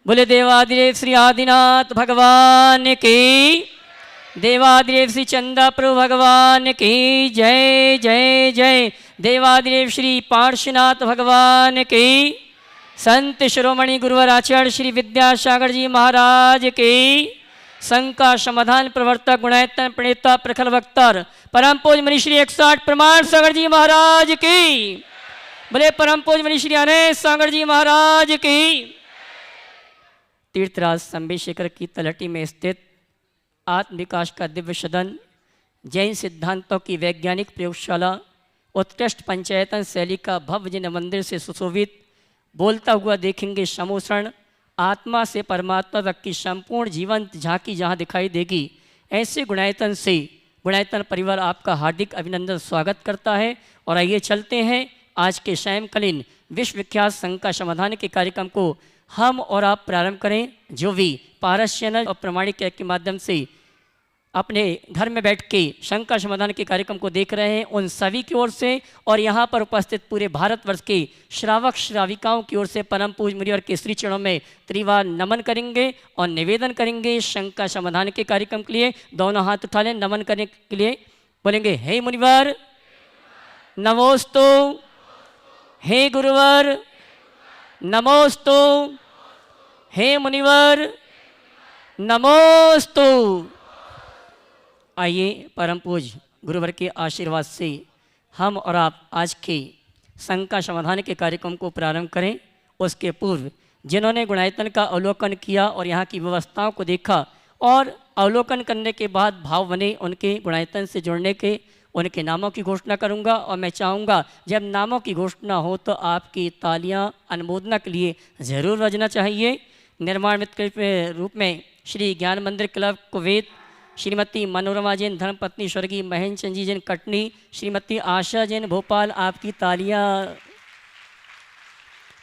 बोले देवादिदेव श्री आदिनाथ भगवान की, देवादिदेव श्री चंदा प्रभु भगवान की जय जय जय। देवादिदेव श्री पार्श्वनाथ भगवान की, संत शिरोमणि गुरुवर आचार्य श्री विद्यासागर जी महाराज की, शंका समाधान प्रवर्तक गुणायतन प्रणेता प्रखर वक्ता परम पूज्य मणि श्री 108 प्रमाण सागर जी महाराज की, बोले परम पूज्य मणि श्री अनंत सागर जी महाराज की। तीर्थराज संबेशेखर की तलहटी में स्थित आत्म विकास का दिव्य सदन, जैन सिद्धांतों की वैज्ञानिक प्रयोगशाला, उत्कृष्ट पंचायतन शैली का भव्य जिन मंदिर से सुशोभित, बोलता हुआ देखेंगे समोषण, आत्मा से परमात्मा तक की संपूर्ण जीवंत झांकी जहाँ दिखाई देगी, ऐसे गुणायतन से गुणायतन परिवार आपका हार्दिक अभिनंदन स्वागत करता है। और आइए चलते हैं आज के सायंकालीन विश्वविख्यात शंका समाधान के कार्यक्रम को हम और आप प्रारंभ करें। जो भी पारस चैनल और प्रमाणिक ऐप के माध्यम से अपने घर में बैठ के शंका समाधान के कार्यक्रम को देख रहे हैं, उन सभी की ओर से और यहाँ पर उपस्थित पूरे भारतवर्ष के श्रावक श्राविकाओं की ओर से परम पूज्य मुनिवर के श्री चरणों में त्रिवार नमन करेंगे और निवेदन करेंगे शंका समाधान के कार्यक्रम के लिए। दोनों हाथ उठा लें नमन करने के लिए, बोलेंगे हे मुनिवर नमोस्तु, हे गुरुवर नमोस्तु, हे मुनिवर नमोस्तु। आइए परम पूज्य गुरुवर के आशीर्वाद से हम और आप आज के शंका समाधान के कार्यक्रम को प्रारंभ करें। उसके पूर्व जिन्होंने गुणायतन का अवलोकन किया और यहाँ की व्यवस्थाओं को देखा और अवलोकन करने के बाद भाव बने उनके गुणायतन से जुड़ने के, उनके नामों की घोषणा करूंगा। और मैं चाहूँगा जब नामों की घोषणा हो तो आपकी तालियां अनुमोदना के लिए ज़रूर बजना चाहिए। निर्माण मित्र के रूप में श्री ज्ञान मंदिर क्लब कुवैत, श्रीमती मनोरमा जैन धर्मपत्नी स्वर्गीय महेंद्र चंद जी जैन कटनी, श्रीमती आशा जैन भोपाल, आपकी तालियां।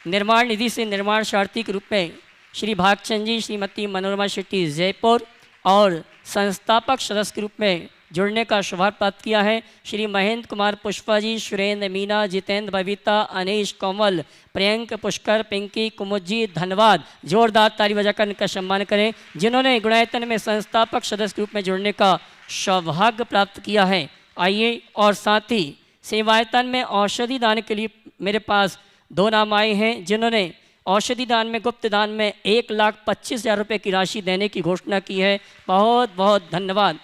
निर्माण निधि से निर्माण सारथी के रूप में श्री भागचंद जी, श्रीमती मनोरमा शेट्टी जयपुर, और संस्थापक सदस्य के रूप में जुड़ने का सौभाग्य प्राप्त किया है श्री महेंद्र कुमार पुष्पा जी, सुरेंद्र मीना, जितेंद्र बबीता, अनीश कोमल, प्रियंक पुष्कर, पिंकी कुमुद जी, धन्यवाद। जोरदार ताली बजाकर इनका सम्मान करें जिन्होंने गुणायतन में संस्थापक सदस्य के रूप में जुड़ने का सौभाग्य प्राप्त किया है। आइए, और साथ ही सेवायतन में औषधि दान के लिए मेरे पास 2 नाम आए हैं जिन्होंने औषधि दान में गुप्त दान में 1,25,000 रुपये की राशि देने की घोषणा की है। बहुत बहुत धन्यवाद।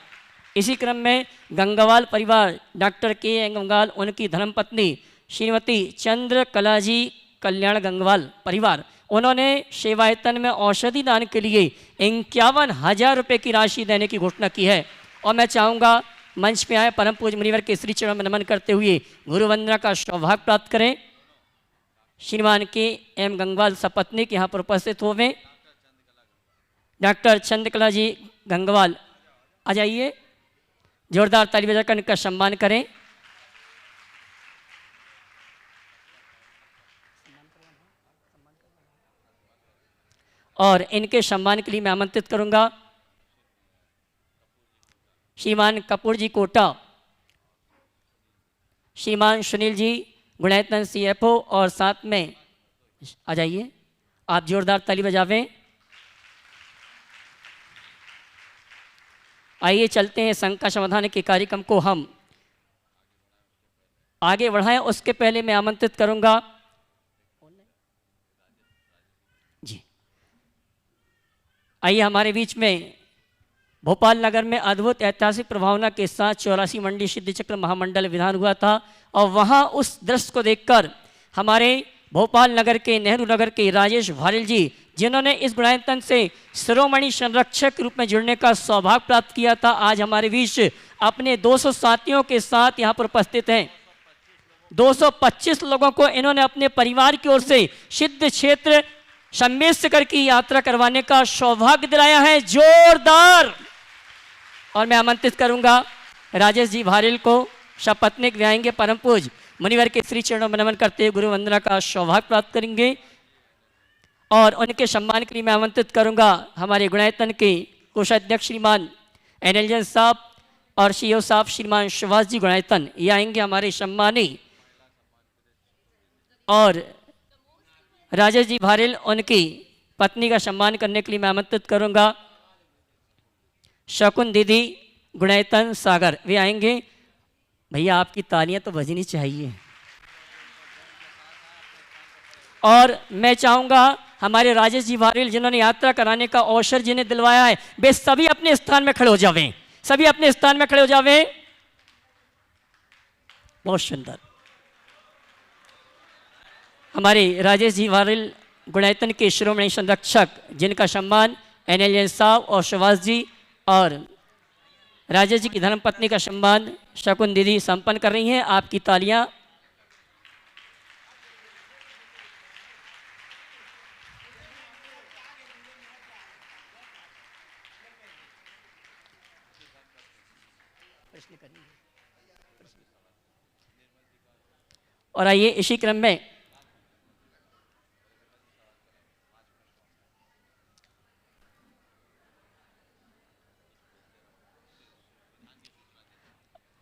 इसी क्रम में गंगावाल परिवार, डॉक्टर के गंगावाल, उनकी धर्मपत्नी श्रीमती चंद्र कलाजी कल्याण गंगवाल परिवार, उन्होंने सेवायतन में औषधि दान के लिए 51,000 रुपये की राशि देने की घोषणा की है। और मैं चाहूँगा मंच पे आए परम पूज्य मुनिवर के श्री चरणों में नमन करते हुए गुरु वंदना का सौभाग्य प्राप्त करें। श्रीमान के एम गंगवाल सपत्नीक यहाँ पर उपस्थित होवे। डॉक्टर चंद्रकला जी गंगवाल आ जाइए, जोरदार ताली बजाकर इनका सम्मान करें। और इनके सम्मान के लिए मैं आमंत्रित करूंगा श्रीमान कपूर जी कोटा, श्रीमान सुनील जी गुणायतन CFO, और साथ में आ जाइए आप, जोरदार ताली बजावें। आइए चलते हैं शंका समाधान के कार्यक्रम को हम आगे बढ़ाएं। उसके पहले मैं आमंत्रित करूंगा जी, आइए हमारे बीच में भोपाल नगर में अद्भुत ऐतिहासिक प्रभावना के साथ 84 मंडी सिद्धि चक्र महामंडल विधान हुआ था, और वहां उस दृश्य को देखकर हमारे भोपाल नगर के, नेहरू नगर के राजेश भारिल जी, जिन्होंने इस गुणायतन से शिरोमणि संरक्षक के रूप में जुड़ने का सौभाग्य प्राप्त किया था, आज हमारे बीच अपने 200 साथियों के साथ यहाँ पर उपस्थित हैं। 225 लोगों को इन्होंने अपने परिवार की ओर से सिद्ध क्षेत्र सम्मेशकर की यात्रा करवाने का सौभाग्य दिलाया है। जोरदार। और मैं आमंत्रित करूंगा राजेश जी भारिल को, सपत्नीक व्याएंगे परम पूज्य मुनिवर के श्री चरणों में नमन करते हुए गुरु वंदना का सौभाग्य प्राप्त करेंगे। और उनके सम्मान के लिए मैं आमंत्रित करूंगा हमारे गुणायतन के कोषाध्यक्ष श्रीमान एनएलजन साहब और CEO साहब श्रीमान सुभाष जी गुणायतन, ये आएंगे हमारे सम्मानी। और राजेश जी भारिल उनकी पत्नी का सम्मान करने के लिए मैं आमंत्रित करूंगा शकुन दीदी गुणैतन सागर, वे आएंगे। भैया आपकी तालियां तो बजनी चाहिए। और मैं चाहूंगा हमारे राजेश जी वारिल जिन्होंने यात्रा कराने का अवसर जिन्हें दिलवाया है, वे सभी अपने स्थान में खड़े हो जावें, सभी अपने स्थान में खड़े हो जावें। बहुत सुंदर। हमारे राजेश जी वारिल गुणैतन के शिरोमणि संरक्षक, जिनका सम्मान एनएल साहब और सुभाष जी और राजेश जी की धर्मपत्नी का सम्मान शकुन दीदी संपन्न कर रही हैं। आपकी तालियां। और आइए इसी क्रम में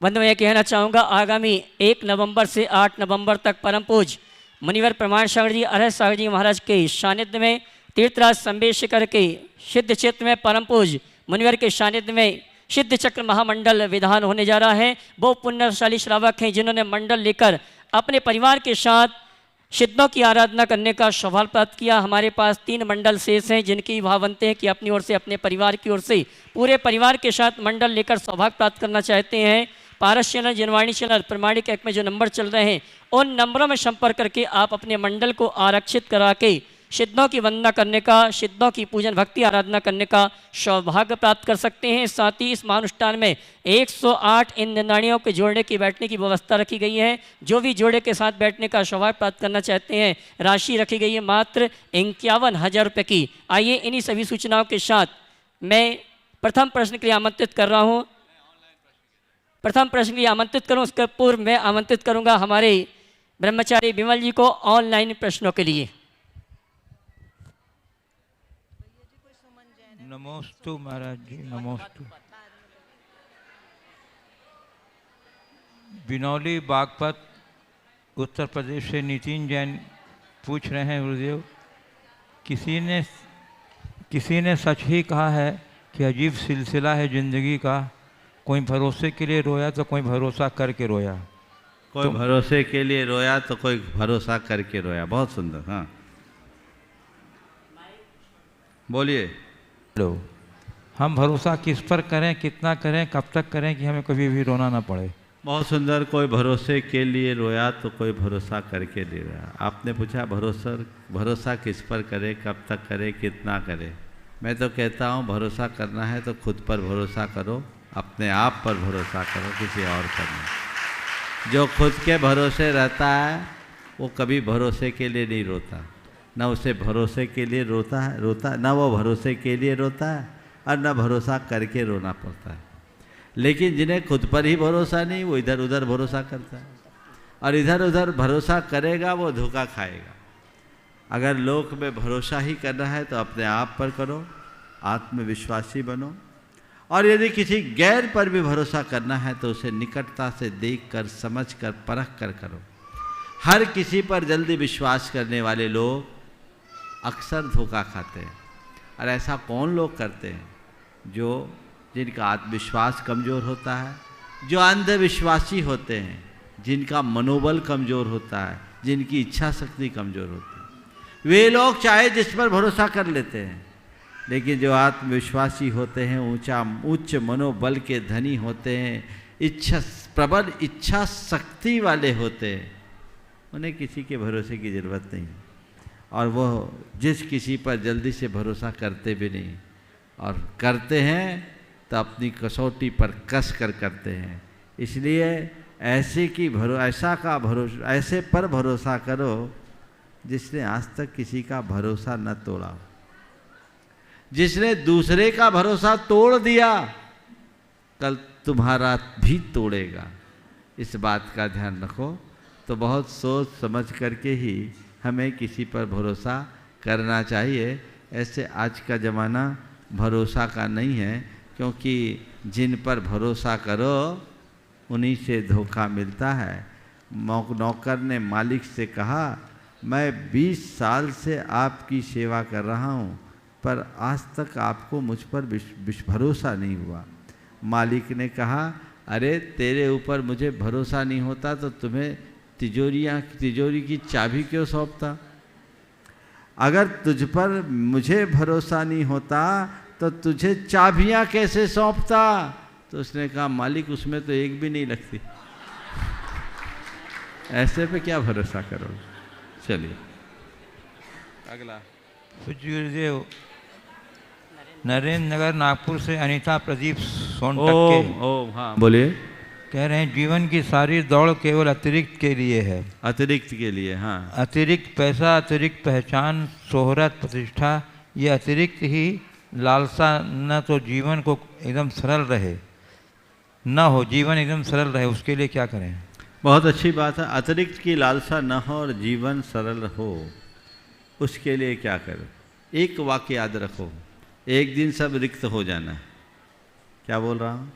बंधु मैं कहना चाहूँगा, आगामी 1 नवंबर से 8 नवंबर तक परम पूज मुनिवर प्रमाण सागर जी अरहत सागर जी महाराज के सानिध्य में तीर्थराज संबेशकर के सिद्ध क्षेत्र में परम पूज मुनिवर के सानिध्य में सिद्ध चक्र महामंडल विधान होने जा रहा है। वो पुण्यशाली श्रावक हैं जिन्होंने मंडल लेकर अपने परिवार के साथ सिद्धों की आराधना करने का सौभाग्य प्राप्त किया। हमारे पास 3 मंडल शेष हैं जिनकी भाव बनते हैं कि अपनी ओर से अपने परिवार की ओर से पूरे परिवार के साथ मंडल लेकर सौभाग्य प्राप्त करना चाहते हैं। पारस चैनल, जनवाणी चैनल, प्रमाणिक ऐप में जो नंबर चल रहे हैं उन नंबरों में संपर्क करके आप अपने मंडल को आरक्षित करा के सिद्धों की वंदना करने का, सिद्धों की पूजन भक्ति आराधना करने का सौभाग्य प्राप्त कर सकते हैं। साथ ही इस महानुष्ठान में 108 इन निंदाणियों के जोड़ने की बैठने की व्यवस्था रखी गई है। जो भी जोड़े के साथ बैठने का सौभाग्य प्राप्त करना चाहते हैं, राशि रखी गई है मात्र 51,000 रुपये की। आइए इन्हीं सभी सूचनाओं के साथ मैं प्रथम प्रश्न के लिए आमंत्रित कर रहा हूँ। प्रथम प्रश्न के लिए आमंत्रित करूँ, उसके पूर्व मैं आमंत्रित करूँगा हमारे ब्रह्मचारी विमल जी को ऑनलाइन प्रश्नों के लिए। नमोस्तु महाराज जी, नमोस्तु। बिनौली बागपत उत्तर प्रदेश से नितिन जैन पूछ रहे हैं, गुरुदेव किसी ने सच ही कहा है कि अजीब सिलसिला है ज़िंदगी का, कोई भरोसे के लिए रोया तो कोई भरोसा करके रोया। कोई भरोसे के लिए रोया तो कोई भरोसा करके रोया। बहुत सुंदर। हाँ बोलिए। लो, हम भरोसा किस पर करें, कितना करें, कब तक करें कि हमें कभी भी रोना ना पड़े। बहुत सुंदर। कोई भरोसे के लिए रोया तो कोई भरोसा करके ले रोया। आपने पूछा भरोसा किस पर करे, कब तक करे, कितना करे। मैं तो कहता हूँ भरोसा करना है तो खुद पर भरोसा करो, अपने आप पर भरोसा करो, किसी और पर नहीं। जो खुद के भरोसे रहता है वो कभी भरोसे के लिए नहीं रोता, न उसे भरोसे के लिए रोता न वो भरोसे के लिए रोता है और न भरोसा करके रोना पड़ता है। लेकिन जिन्हें खुद पर ही भरोसा नहीं वो इधर उधर भरोसा करता है, और इधर उधर भरोसा करेगा वो धोखा खाएगा। अगर लोक में भरोसा ही करना है तो अपने आप पर करो, आत्मविश्वासी बनो। और यदि किसी गैर पर भी भरोसा करना है तो उसे निकटता से देखकर, समझकर, परख कर करो। हर किसी पर जल्दी विश्वास करने वाले लोग अक्सर धोखा खाते हैं। और ऐसा कौन लोग करते हैं? जिनका आत्मविश्वास कमज़ोर होता है, जो अंधविश्वासी होते हैं, जिनका मनोबल कमज़ोर होता है, जिनकी इच्छा शक्ति कमज़ोर होती है, वे लोग चाहे जिस पर भरोसा कर लेते हैं। लेकिन जो आत्मविश्वासी होते हैं, उच्च मनोबल के धनी होते हैं, प्रबल इच्छा शक्ति वाले होते हैं, उन्हें किसी के भरोसे की ज़रूरत नहीं। और वो जिस किसी पर जल्दी से भरोसा करते भी नहीं, और करते हैं तो अपनी कसौटी पर कस कर करते हैं। इसलिए ऐसे पर भरोसा करो जिसने आज तक किसी का भरोसा न तोड़ा। जिसने दूसरे का भरोसा तोड़ दिया कल तुम्हारा भी तोड़ेगा। इस बात का ध्यान रखो। तो बहुत सोच समझ करके ही हमें किसी पर भरोसा करना चाहिए। ऐसे आज का ज़माना भरोसा का नहीं है, क्योंकि जिन पर भरोसा करो उन्हीं से धोखा मिलता है। नौकर ने मालिक से कहा, मैं 20 साल से आपकी सेवा कर रहा हूँ, पर आज तक आपको मुझ पर भरोसा नहीं हुआ। मालिक ने कहा, अरे तेरे ऊपर मुझे भरोसा नहीं होता तो तुम्हें तिजोरी की चाबी क्यों सौंपता? अगर तुझ पर मुझे भरोसा नहीं होता तो तुझे चाबियाँ कैसे सौंपता? तो उसने कहा, मालिक उसमें तो एक भी नहीं लगती, ऐसे पे क्या भरोसा करोगे? चलिए अगला। गुरुदेव, नरेंद्र नगर नागपुर से अनीता प्रदीप सोनटक्के ओम हाँ बोलिए। कह रहे हैं, जीवन की सारी दौड़ केवल अतिरिक्त के लिए है। अतिरिक्त के लिए, हाँ। अतिरिक्त पैसा, अतिरिक्त पहचान, शोहरत, प्रतिष्ठा, ये अतिरिक्त ही लालसा न तो जीवन को एकदम सरल रहे, न हो जीवन एकदम सरल रहे, उसके लिए क्या करें? बहुत अच्छी बात है। अतिरिक्त की लालसा न हो और जीवन सरल हो, उसके लिए क्या करें? एक वाक्य याद रखो, एक दिन सब रिक्त हो जाना है। क्या बोल रहा हूँ?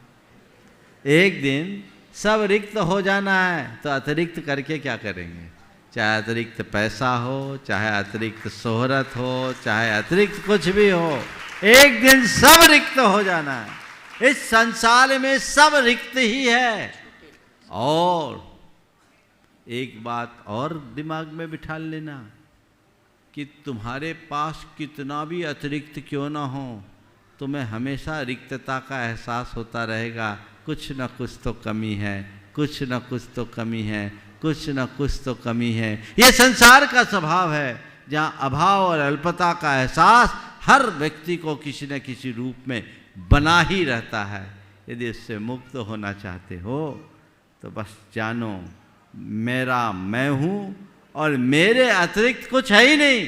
एक दिन सब रिक्त हो जाना है, तो अतिरिक्त करके क्या करेंगे? चाहे अतिरिक्त पैसा हो, चाहे अतिरिक्त शोहरत हो, चाहे अतिरिक्त कुछ भी हो, एक दिन सब रिक्त हो जाना है। इस संसार में सब रिक्त ही है। और एक बात और दिमाग में बिठा लेना कि तुम्हारे पास कितना भी अतिरिक्त क्यों ना हो, तुम्हें हमेशा रिक्तता का एहसास होता रहेगा। कुछ न कुछ तो कमी है, कुछ न कुछ तो कमी है, कुछ न कुछ तो कमी है। ये संसार का स्वभाव है, जहाँ अभाव और अल्पता का एहसास हर व्यक्ति को किसी न किसी रूप में बना ही रहता है। यदि उससे मुक्त होना चाहते हो तो बस जानो, मेरा मैं हूँ और मेरे अतिरिक्त कुछ है ही नहीं,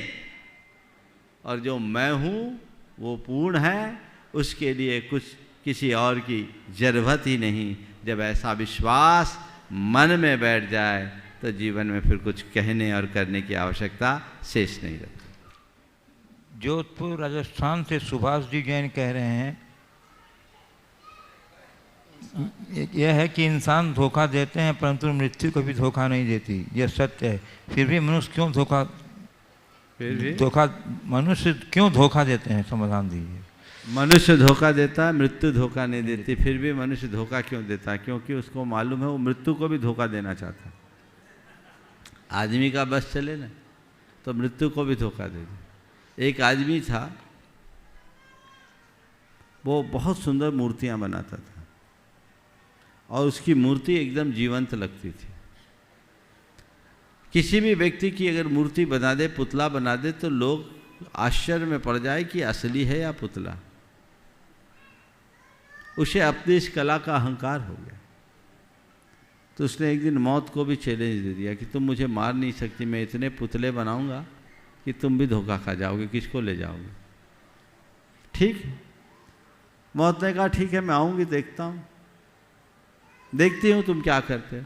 और जो मैं हूँ वो पूर्ण है, उसके लिए कुछ किसी और की जरूरत ही नहीं। जब ऐसा विश्वास मन में बैठ जाए तो जीवन में फिर कुछ कहने और करने की आवश्यकता शेष नहीं रहती। जोधपुर राजस्थान से सुभाष जी जैन कह रहे हैं, यह है कि इंसान धोखा देते हैं परंतु मृत्यु को भी धोखा नहीं देती, यह सत्य है। फिर भी मनुष्य क्यों मनुष्य क्यों धोखा देते हैं? समाधान दीजिए। मनुष्य धोखा देता है, मृत्यु धोखा नहीं देती। फिर भी मनुष्य धोखा क्यों देता है? क्योंकि उसको मालूम है वो मृत्यु को भी धोखा देना चाहता है। आदमी का बस चले ना तो मृत्यु को भी धोखा दे दे। एक आदमी था, वो बहुत सुंदर मूर्तियां बनाता था और उसकी मूर्ति एकदम जीवंत लगती थी। किसी भी व्यक्ति की अगर मूर्ति बना दे, पुतला बना दे, तो लोग आश्चर्य में पड़ जाए कि असली है या पुतला। उसे अपनी इस कला का अहंकार हो गया, तो उसने एक दिन मौत को भी चैलेंज दे दिया कि तुम मुझे मार नहीं सकती, मैं इतने पुतले बनाऊंगा कि तुम भी धोखा खा जाओगे, किसको ले जाओगे? ठीक। मौत ने कहा, ठीक है मैं आऊंगी, देखता हूँ, देखती हूँ तुम क्या करते हो।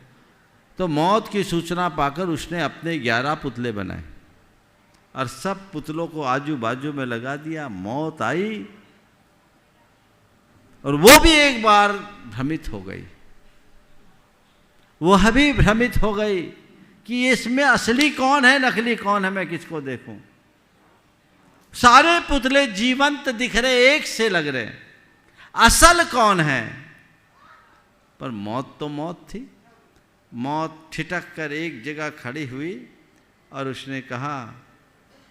तो मौत की सूचना पाकर उसने अपने 11 पुतले बनाए और सब पुतलों को आजू बाजू में लगा दिया। मौत आई और वो भी एक बार भ्रमित हो गई, वह भी भ्रमित हो गई कि इसमें असली कौन है, नकली कौन है, मैं किसको देखूं। सारे पुतले जीवंत दिख रहे, एक से लग रहे, असल कौन है? पर मौत तो मौत थी। मौत ठिठक कर एक जगह खड़ी हुई और उसने कहा,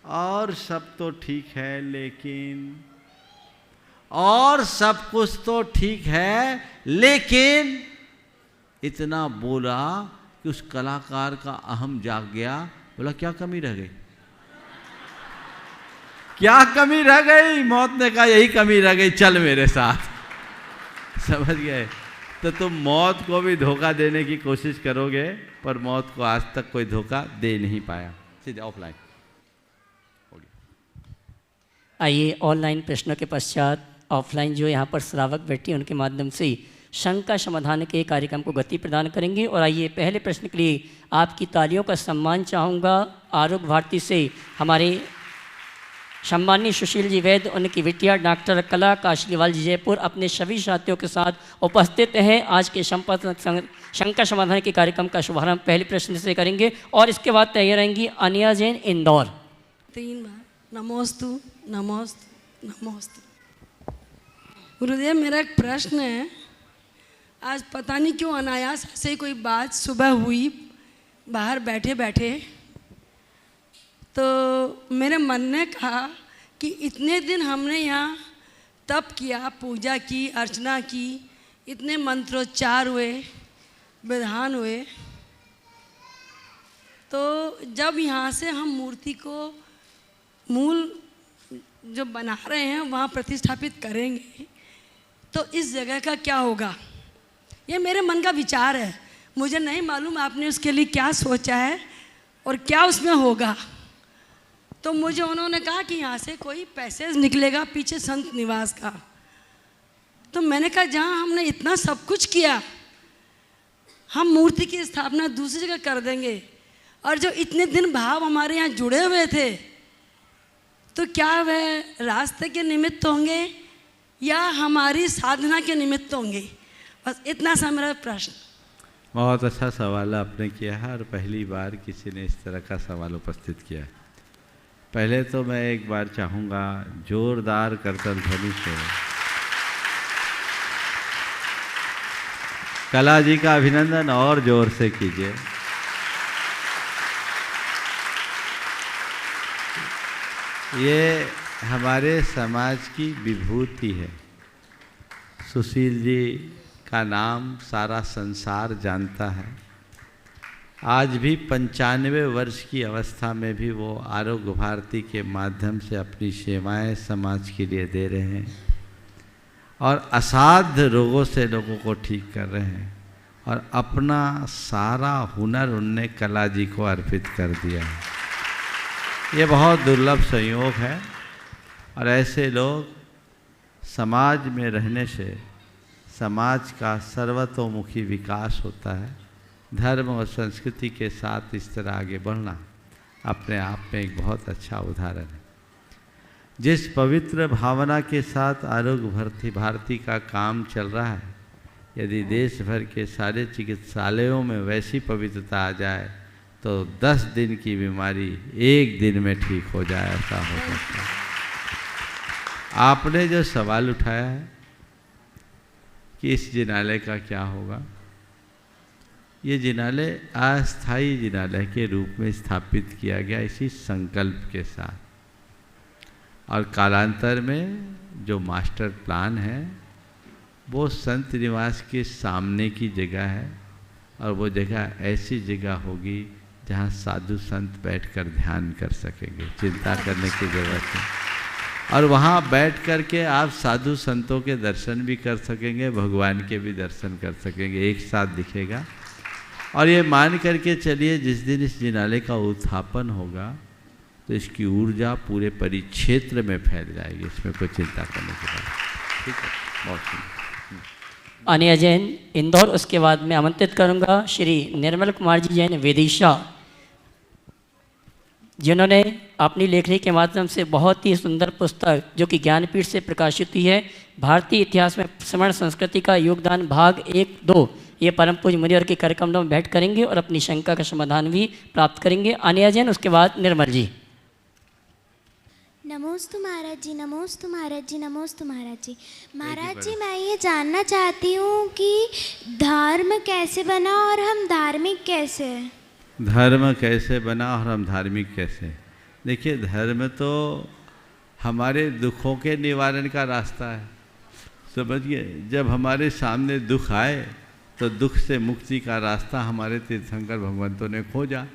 और सब तो ठीक है, लेकिन, और सब कुछ तो ठीक है लेकिन, इतना बोला कि उस कलाकार का अहम जाग गया। बोला, क्या कमी रह गई? क्या कमी रह गई? मौत ने कहा, यही कमी रह गई, चल मेरे साथ। समझ गए? तो तुम मौत को भी धोखा देने की कोशिश करोगे, पर मौत को आज तक कोई धोखा दे नहीं पाया। सीधे ऑफलाइन। आइए ऑनलाइन प्रश्नों के पश्चात ऑफलाइन जो यहाँ पर श्रावक बैठे हैं उनके माध्यम से शंका समाधान के कार्यक्रम को गति प्रदान करेंगे। और आइए पहले प्रश्न के लिए आपकी तालियों का सम्मान चाहूँगा। आरोग्य भारती से हमारे सम्मानी सुशील जी वैद्य, उनकी बिटिया डॉक्टर कला काशलीवाल जी जयपुर अपने सभी साथियों के साथ उपस्थित हैं। आज के शंका समाधान के कार्यक्रम का शुभारंभ पहले प्रश्न से करेंगे और इसके बाद तैयार रहेंगी अनिया जैन इंदौर। 3 बार नमोस्तु नमोस्तु नमोस्तु। गुरुदेव, मेरा एक प्रश्न है। आज पता नहीं क्यों अनायास से कोई बात सुबह हुई बाहर बैठे बैठे, तो मेरे मन ने कहा कि इतने दिन हमने यहाँ तप किया, पूजा की, अर्चना की, इतने मंत्रोच्चार हुए, विधान हुए, तो जब यहाँ से हम मूर्ति को मूल जो बना रहे हैं वहाँ प्रतिष्ठापित करेंगे तो इस जगह का क्या होगा? ये मेरे मन का विचार है, मुझे नहीं मालूम आपने उसके लिए क्या सोचा है और क्या उसमें होगा। तो मुझे उन्होंने कहा कि यहाँ से कोई पैसेज निकलेगा पीछे संत निवास का। तो मैंने कहा जहाँ हमने इतना सब कुछ किया, हम मूर्ति की स्थापना दूसरी जगह कर देंगे, और जो इतने दिन भाव हमारे यहाँ जुड़े हुए थे, तो क्या वह रास्ते के निमित्त होंगे या हमारी साधना के निमित्त होंगे? बस इतना सा मेरा प्रश्न। बहुत अच्छा सवाल आपने किया है और पहली बार किसी ने इस तरह का सवाल उपस्थित किया है। पहले तो मैं एक बार चाहूँगा जोरदार करतल ध्वनि से कला जी का अभिनंदन और जोर से कीजिए। ये हमारे समाज की विभूति है। सुशील जी का नाम सारा संसार जानता है। आज भी 95 वर्ष की अवस्था में भी वो आरोग्य भारती के माध्यम से अपनी सेवाएं समाज के लिए दे रहे हैं और असाध्य रोगों से लोगों को ठीक कर रहे हैं, और अपना सारा हुनर उनने कला जी को अर्पित कर दिया है। ये बहुत दुर्लभ संयोग है, और ऐसे लोग समाज में रहने से समाज का सर्वतोमुखी विकास होता है। धर्म और संस्कृति के साथ इस तरह आगे बढ़ना अपने आप में एक बहुत अच्छा उदाहरण है। जिस पवित्र भावना के साथ आरोग्य भारती का काम चल रहा है, यदि देश भर के सारे चिकित्सालयों में वैसी पवित्रता आ जाए तो 10 दिन की बीमारी 1 दिन में ठीक हो जाए, ऐसा हो सकता है। आपने जो सवाल उठाया है कि इस जिनालय का क्या होगा, ये जिनालय अस्थायी जिनालय के रूप में स्थापित किया गया इसी संकल्प के साथ, और कालांतर में जो मास्टर प्लान है वो संत निवास के सामने की जगह है, और वो जगह ऐसी जगह होगी जहाँ साधु संत बैठकर ध्यान कर सकेंगे, चिंता करने की ज़रूरत है। और वहाँ बैठ कर के आप साधु संतों के दर्शन भी कर सकेंगे, भगवान के भी दर्शन कर सकेंगे, एक साथ दिखेगा। और ये मान करके चलिए जिस दिन इस जिनालय का उत्थापन होगा तो इसकी ऊर्जा पूरे परिक्षेत्र में फैल जाएगी, इसमें कोई चिंता करने की बात। ठीक है, बहुत सुंदर। अनिया जैन इंदौर। उसके बाद मैं आमंत्रित करूंगा श्री निर्मल कुमार जी जैन विदिशा, जिन्होंने अपनी लेखनी के माध्यम से बहुत ही सुंदर पुस्तक जो कि ज्ञानपीठ से प्रकाशित हुई है, भारतीय इतिहास में श्रमण संस्कृति का योगदान भाग 1-2, ये परम पूज्य मुनिवर के कार्यक्रम में भेंट करेंगे और अपनी शंका का समाधान भी प्राप्त करेंगे। अनिया जैन, उसके बाद निर्मल जी। नमोस्तु महाराज जी, नमोस्तु महाराज जी, नमोस्तु महाराज जी। महाराज जी, मैं ये जानना चाहती हूँ कि धर्म कैसे बना और हम धार्मिक कैसे हैं? धर्म कैसे बना और हम धार्मिक कैसे? देखिए, धर्म तो हमारे दुखों के निवारण का रास्ता है, समझिए। जब हमारे सामने दुख आए तो दुख से मुक्ति का रास्ता हमारे तीर्थंकर भगवंतों ने खोजा।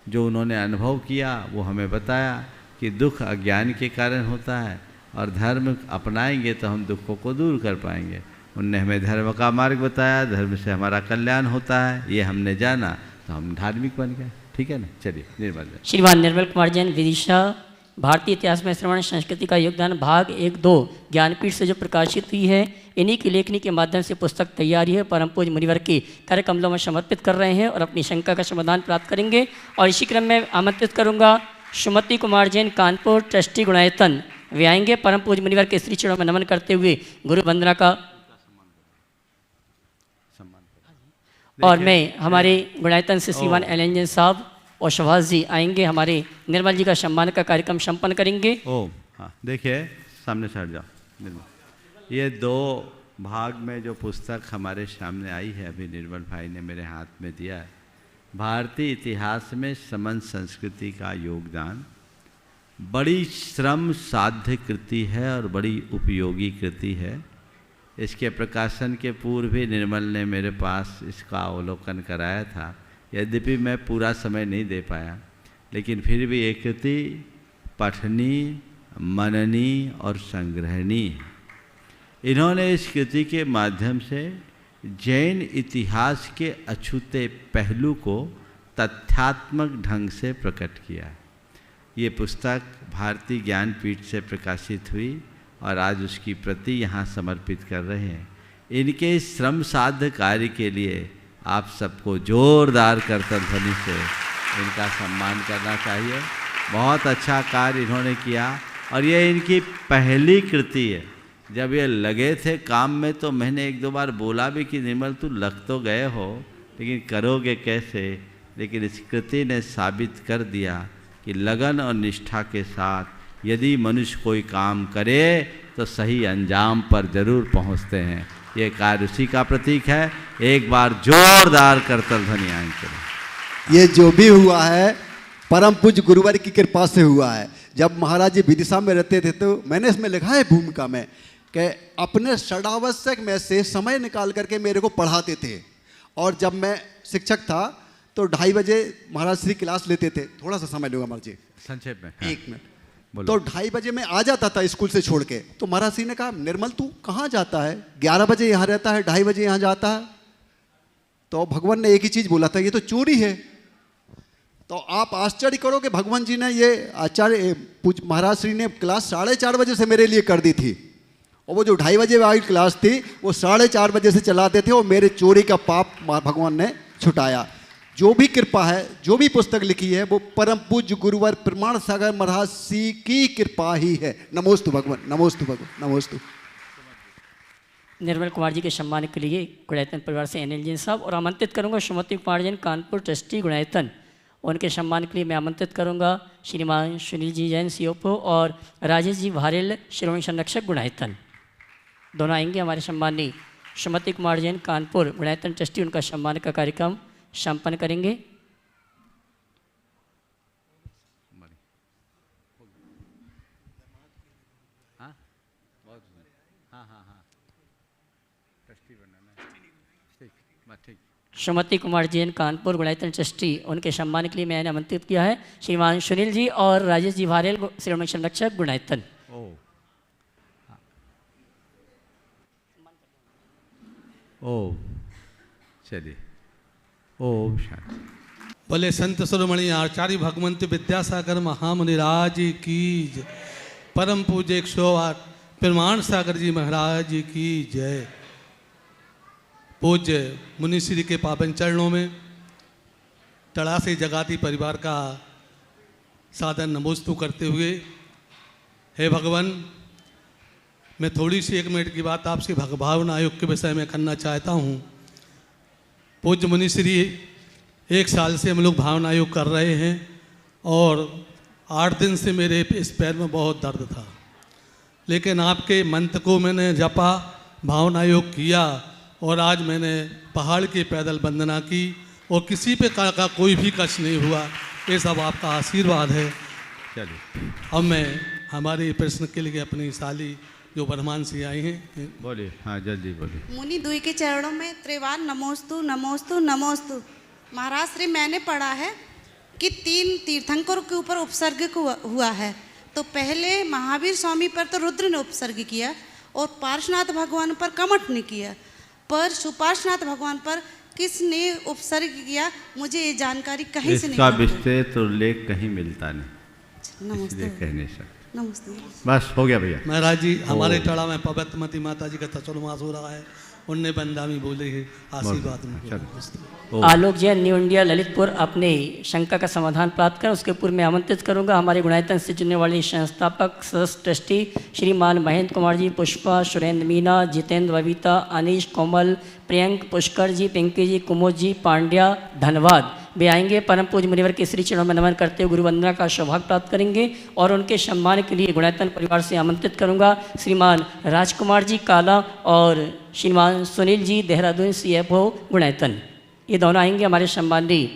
जो उन्होंने अनुभव किया वो हमें बताया कि दुख अज्ञान के कारण होता है, और धर्म अपनाएंगे तो हम दुखों को दूर कर पाएंगे। उनने हमें धर्म का मार्ग बताया, धर्म से हमारा कल्याण होता है, ये हमने जाना तो हम धार्मिक बन गए। ठीक है ना? चलिए निर्मल जी। श्रीमान निर्मल कुमार जैन विदिशा, भारतीय इतिहास में श्रवण संस्कृति का योगदान भाग 1-2 ज्ञानपीठ से जो प्रकाशित हुई है, इन्हीं की लेखनी के माध्यम से पुस्तक तैयारी है, परम पूज्य मुनिवर के कार्य कमलों में समर्पित कर रहे हैं और अपनी शंका का समाधान प्राप्त करेंगे। और इसी क्रम में आमंत्रित करूंगा सुमति कुमार जैन कानपुर ट्रस्टी गुणायतन वे आएंगे परम पूज्य मुनिवर के श्री चरणों में नमन करते हुए गुरु वंदना का। और मैं हमारे गुणायतन से श्रीमान एलएनजन साहब और शहबाज जी आएंगे, हमारे निर्मल जी का सम्मान का कार्यक्रम संपन्न करेंगे। ओ हाँ, देखिए सामने से हट जाओ निर्मल। ये 2 भाग में जो पुस्तक हमारे सामने आई है अभी निर्मल भाई ने मेरे हाथ में दिया है, भारतीय इतिहास में समन संस्कृति का योगदान, बड़ी श्रम साध्य कृति है और बड़ी उपयोगी कृति है। इसके प्रकाशन के पूर्व भी निर्मल ने मेरे पास इसका अवलोकन कराया था, यद्यपि मैं पूरा समय नहीं दे पाया, लेकिन फिर भी एक कृति पठनीय, मननीय और संग्रहणीय है। इन्होंने इस कृति के माध्यम से जैन इतिहास के अछूते पहलू को तथ्यात्मक ढंग से प्रकट किया है। ये पुस्तक भारतीय ज्ञानपीठ से प्रकाशित हुई और आज उसकी प्रति यहाँ समर्पित कर रहे हैं। इनके श्रम साध्य कार्य के लिए आप सबको जोरदार करतल ध्वनि से इनका सम्मान करना चाहिए। बहुत अच्छा कार्य इन्होंने किया और ये इनकी पहली कृति है। जब ये लगे थे काम में तो मैंने 1-2 बार बोला भी कि निर्मल तू लग तो गए हो लेकिन करोगे कैसे, लेकिन इस कृति ने साबित कर दिया कि लगन और निष्ठा के साथ यदि मनुष्य कोई काम करे तो सही अंजाम पर जरूर पहुंचते हैं। ये कार्य उसी का प्रतीक है। एक बार जोरदार करतल ध्वनि करें। ये जो भी हुआ है परम पूज्य गुरुवर की कृपा से हुआ है। जब महाराज जी विदिशा में रहते थे तो मैंने इसमें लिखा है भूमिका में कि अपने षडावश्यक में से समय निकाल करके मेरे को पढ़ाते थे। और जब मैं शिक्षक था तो 2:30 बजे महाराज श्री क्लास लेते थे। थोड़ा सा समय लूँगा महाराज जी, संक्षेप में। 1 मिनट। तो 2:30 बजे मैं आ जाता था स्कूल से छोड़ के, तो महाराज श्री ने कहा निर्मल तू कहाँ जाता है, 11 बजे यहाँ रहता है, 2:30 बजे यहाँ जाता है। तो भगवान ने एक ही चीज़ बोला था, ये तो चोरी है। तो आप आश्चर्य करो कि भगवान जी ने ये आचार्य महाराज श्री ने क्लास 4:30 बजे से मेरे लिए कर दी थी, और वो जो 2:30 बजे वाली क्लास थी वो 4:30 बजे से चलाते थे, और मेरे चोरी का पाप भगवान ने छुटाया। जो भी कृपा है, जो भी पुस्तक लिखी है वो परम पूज्य गुरुवर प्रमाण सागर महाराज श्री की कृपा ही है। नमोस्तु भगवान, नमोस्तु भगवान, नमोस्तु। निर्मल कुमार जी के सम्मान के लिए गुणायतन परिवार से एनएल जैन साहब, और आमंत्रित करूंगा सुमति कुमार जैन कानपुर ट्रस्टी गुणायतन, उनके सम्मान के लिए मैं आमंत्रित करूंगा श्रीमान सुनील जी जैन सीओपो और राजेश जी भारेल श्रोमणी संरक्षक गुणायतन। दोनों आएंगे हमारे सम्मानी सुमति कुमार जैन कानपुर गुणायतन ट्रस्टी, उनका सम्मान का कार्यक्रम संपन्न करेंगे। सुमति कुमार जैन कानपुर गुणायतन ट्रस्टी, उनके सम्मान के लिए मैंने आमंत्रित किया है श्रीमान सुनील जी और राजेश जी भारेल श्रोमणी संरक्षक गुणायतन। ओ चलिए। ओम शांति। बोले संत शिरोमणि आचार्य भगवंत विद्यासागर महामुनिराज की जय। परम पूज्य 108 प्रमाण सागर जी महाराज की जय। पूज्य मुनिश्री के पावन चरणों में तड़ासे जगाती परिवार का सादर नमोस्तु करते हुए, हे भगवान, मैं थोड़ी सी 1 मिनट की बात आपसे भगभावना आयोग के विषय में करना चाहता हूँ। पूज्य मुनिश्री 1 साल से हम लोग भावना योग कर रहे हैं और 8 दिन से मेरे इस पैर में बहुत दर्द था, लेकिन आपके मंत्र को मैंने जपा, भावना योग किया और आज मैंने पहाड़ की पैदल वंदना की और किसी पे का कोई भी कष्ट नहीं हुआ। ये सब आपका आशीर्वाद है। चलिए अब मैं हमारे प्रश्न के लिए अपनी साली जो वर्धमान से आई हैं बोलिए। हाँ जल्दी बोलिए। मुनि दुई के चरणों में त्रिवार नमोस्तु नमोस्तु नमोस्तु। महाराज श्री मैंने पढ़ा है कि 3 तीर्थंकरों के ऊपर उपसर्ग हुआ है। तो पहले महावीर स्वामी पर तो रुद्र ने उपसर्ग किया और पार्श्वनाथ भगवान पर कमठ ने किया, पर सुपार्श्वनाथ भगवान पर किसने उपसर्ग किया, मुझे ये जानकारी कहीं से नहीं इसका मिली। विस्तृत उल्लेख कहीं मिलता नहीं, इसलिए नमस्ते कह नहीं सकते। नमस्ते। बस हो गया भैया। महाराज जी, हमारे टड़ा में पवित्रमती माता जी का चतुर्मास हो रहा है उनने बंदामी बोले है, आशीर्वाद उनको। आलोक जैन, न्यू इंडिया, ललितपुर, अपने शंका का समाधान प्राप्त करें। उसके पूर्व मैं आमंत्रित करूंगा हमारे गुणायतन से जुड़ने वाले संस्थापक सदस्य ट्रस्टी श्रीमान महेंद्र कुमार जी, पुष्पा, सुरेंद्र मीना, जितेंद्र, बबीता, अनीश, कोमल, प्रियंक, पुष्कर जी, पिंकी जी, कुमोद जी, पांड्या, धन्यवाद। वे आएंगे, परम पूज्य मुनिवर के श्री चरणों में नमन करते हुए गुरु वंदना का सौभाग्य प्राप्त करेंगे और उनके सम्मान के लिए गुणायतन परिवार से आमंत्रित करूंगा श्रीमान राजकुमार जी काला और श्रीमान सुनील जी देहरादून CFO गुणायतन। ये दोनों आएंगे, हमारे सम्माननीय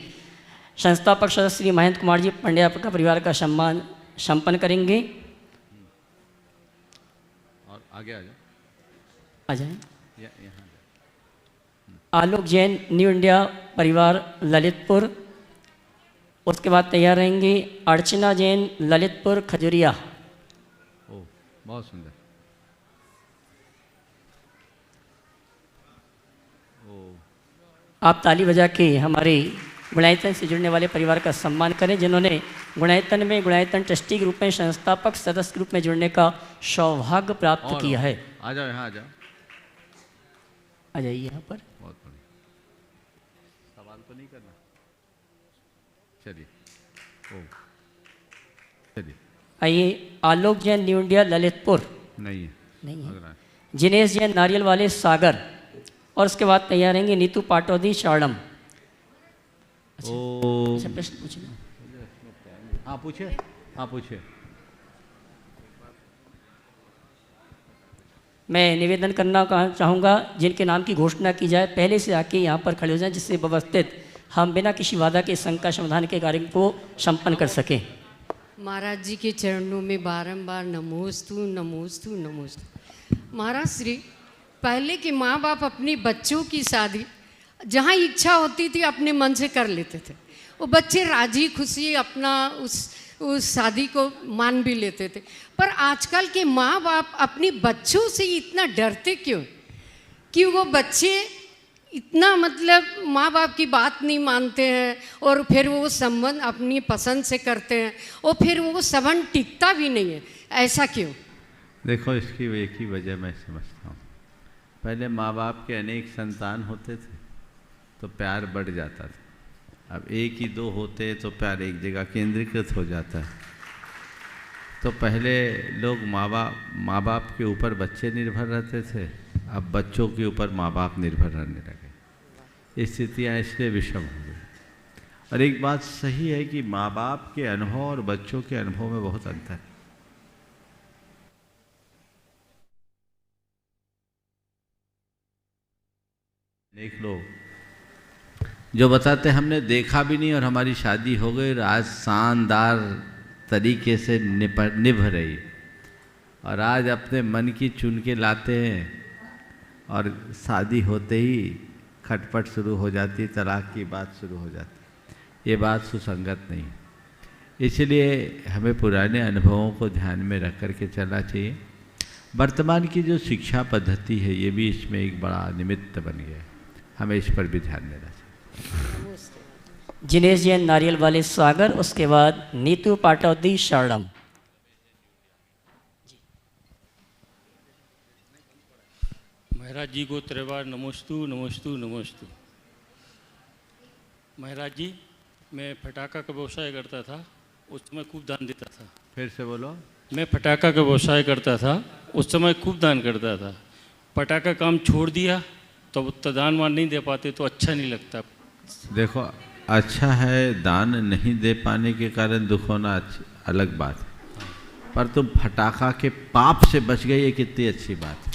संस्थापक सदस्य श्री महेंद्र कुमार जी पंड्या का परिवार का सम्मान संपन्न करेंगे। और आगे आ जाए। आलोक जैन, न्यू इंडिया परिवार, ललितपुर। उसके बाद तैयार रहेंगे अर्चना जैन, ललितपुर, खजुरिया। ओ, बहुत सुंदर। आप ताली बजा के हमारे गुणायतन से जुड़ने वाले परिवार का सम्मान करें, जिन्होंने गुणायतन में गुणायतन ट्रस्टी के रूप में संस्थापक सदस्य के रूप में जुड़ने का सौभाग्य प्राप्त किया है। आ जाओ, यहाँ आ जाओ, आ जाइए यहाँ पर। बहुत बढ़िया। सवाल तो नहीं करना, चलिए। ओ, चलिए। आइए, आलोक जैन, न्यू इंडिया, ललितपुर। नहीं है, नहीं है। अगला है। जिनेश जैन, नारियल वाले, सागर। और उसके बाद तैयार रहेंगे नीतू पाटौदी, शाड़म। अच्छा, प्रश्न पूछना। हाँ पूछिए, हाँ पूछिए। मैं निवेदन करना चाहूँगा जिनके नाम की घोषणा की जाए पहले से आके यहाँ पर खड़े हो जाएं, जिससे व्यवस्थित हम बिना किसी बाधा के शंका समाधान के कार्य को संपन्न कर सकें। महाराज जी के चरणों में बारंबार नमोस्तु नमोस्तु नमोस्तु। महाराज श्री, पहले के माँ बाप अपने बच्चों की शादी जहाँ इच्छा होती थी अपने मन से कर लेते थे। वो बच्चे राजी खुशी अपना उस शादी को मान भी लेते थे। पर आजकल के माँ बाप अपने बच्चों से इतना डरते क्यों कि वो बच्चे इतना मतलब माँ बाप की बात नहीं मानते हैं और फिर वो संबंध अपनी पसंद से करते हैं और फिर वो संबंध टिकता भी नहीं है, ऐसा क्यों? देखो, इसकी एक ही वजह मैं समझता हूँ। पहले माँ बाप के अनेक संतान होते थे तो प्यार बढ़ जाता था। अब एक ही दो होते तो प्यार एक जगह केंद्रीकृत हो जाता है। तो पहले लोग माँ बाप के ऊपर बच्चे निर्भर रहते थे, अब बच्चों के ऊपर माँ बाप निर्भर रहने लगे। स्थितियाँ इसलिए विषम हो गई। और एक बात सही है कि माँ बाप के अनुभव और बच्चों के अनुभव में बहुत अंतर है। अनेक लोग जो बताते हमने देखा भी नहीं और हमारी शादी हो गई और आज शानदार तरीके से निभ रही, और आज अपने मन की चुन के लाते हैं और शादी होते ही खटपट शुरू हो जाती, तलाक की बात शुरू हो जाती। ये बात सुसंगत नहीं। इसलिए हमें पुराने अनुभवों को ध्यान में रख कर के चलना चाहिए। वर्तमान की जो शिक्षा पद्धति है ये भी इसमें एक बड़ा निमित्त बन गया है, हमें इस पर भी ध्यान देना चाहिए। जिनेश जैन, नारियल वाले, सागर। उसके बाद नीतू पाटौदी, शरणम। महाराज जी को त्रिवार नमोस्तु नमोस्तु नमोस्तु। महाराज जी, मैं फटाका का व्यवसाय करता था, उस समय खूब दान देता था। फिर से बोलो। मैं फटाका का व्यवसाय करता था, उस समय खूब दान करता था। पटाखा काम छोड़ दिया तो उतना दान वान नहीं दे पाते तो अच्छा नहीं लगता। देखो, अच्छा है दान नहीं दे पाने के कारण दुख होना अलग बात है, पर तुम फटाखा के पाप से बच गए, ये कितनी अच्छी बात है।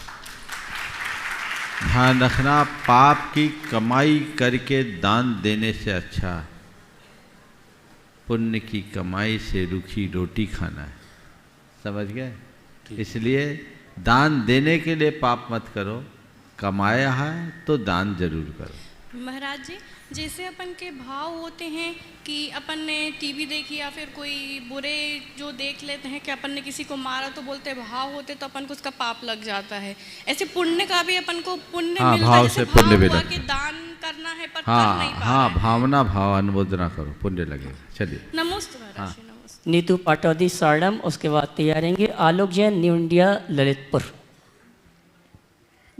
ध्यान रखना, पाप की कमाई करके दान देने से अच्छा पुण्य की कमाई से रूखी रोटी खाना है। समझ गए? इसलिए दान देने के लिए पाप मत करो, कमाया है तो दान जरूर करो। महाराज जी, जैसे अपन के भाव होते हैं कि अपन ने टीवी देखी या फिर कोई बुरे जो देख लेते हैं कि अपन ने किसी को मारा तो बोलते भाव होते तो अपन को उसका पाप लग जाता है। ऐसे पुण्य का भी अपन को पुण्य मिलता है, भाव जैसे से पुण्य भाव हुआ कि दान करना है पर कर नहीं पा हाँ, रहे। भावना भाव अनुमोदना करो, पुण्य लगेगा। चलिए, नमस्ते महाराज जी, नमस्ते। नीतू पाटौदी, साड़म। उसके बाद तैयार रहेंगे आलोक जैन, न्यू इंडिया, ललितपुर।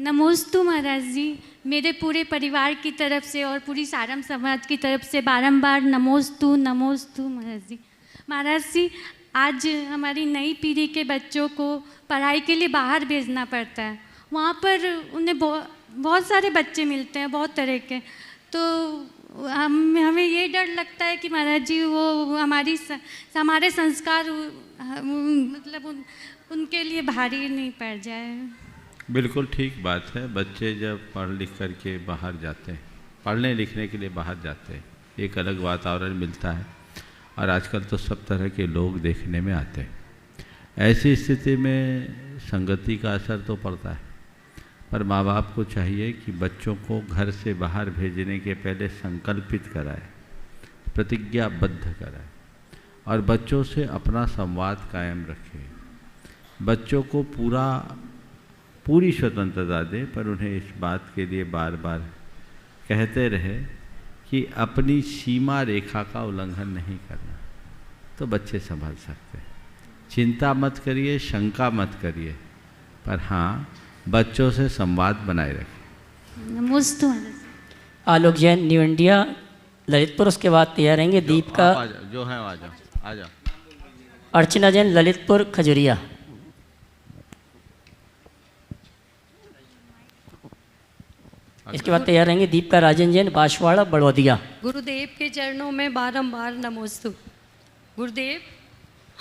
नमोस्तु महाराज जी, मेरे पूरे परिवार की तरफ से और पूरी सारम समाज की तरफ से बारंबार नमोस्तु नमोस्तु महाराज जी। महाराज जी, आज हमारी नई पीढ़ी के बच्चों को पढ़ाई के लिए बाहर भेजना पड़ता है। वहाँ पर उन्हें बहुत सारे बच्चे मिलते हैं, बहुत तरह के, तो हमें ये डर लगता है कि महाराज जी वो हमारे संस्कार मतलब उनके लिए भारी नहीं पड़ जाए। बिल्कुल ठीक बात है। बच्चे जब पढ़ लिख करके बाहर जाते हैं, पढ़ने लिखने के लिए बाहर जाते हैं, एक अलग वातावरण मिलता है और आजकल तो सब तरह के लोग देखने में आते हैं। ऐसी स्थिति में संगति का असर तो पड़ता है, पर माँ बाप को चाहिए कि बच्चों को घर से बाहर भेजने के पहले संकल्पित कराए, प्रतिज्ञाबद्ध कराए और बच्चों से अपना संवाद कायम रखे। बच्चों को पूरी स्वतंत्रता दें, पर उन्हें इस बात के लिए बार बार कहते रहे कि अपनी सीमा रेखा का उल्लंघन नहीं करना, तो बच्चे संभल सकते हैं। चिंता मत करिए, शंका मत करिए, पर हाँ बच्चों से संवाद बनाए रखें। नमोस्तु। आलोक जैन, न्यू इंडिया, ललितपुर। उसके बाद तैयार रहेंगे दीपिका जो है आ जाओ। अर्चना जैन, ललितपुर खजुरिया। इसके बाद तैयार रहेंगे दीपिका राजन जैन, बांसवाड़ा बड़ौदिया। गुरुदेव के चरणों में बारंबार नमोस्तु। गुरुदेव,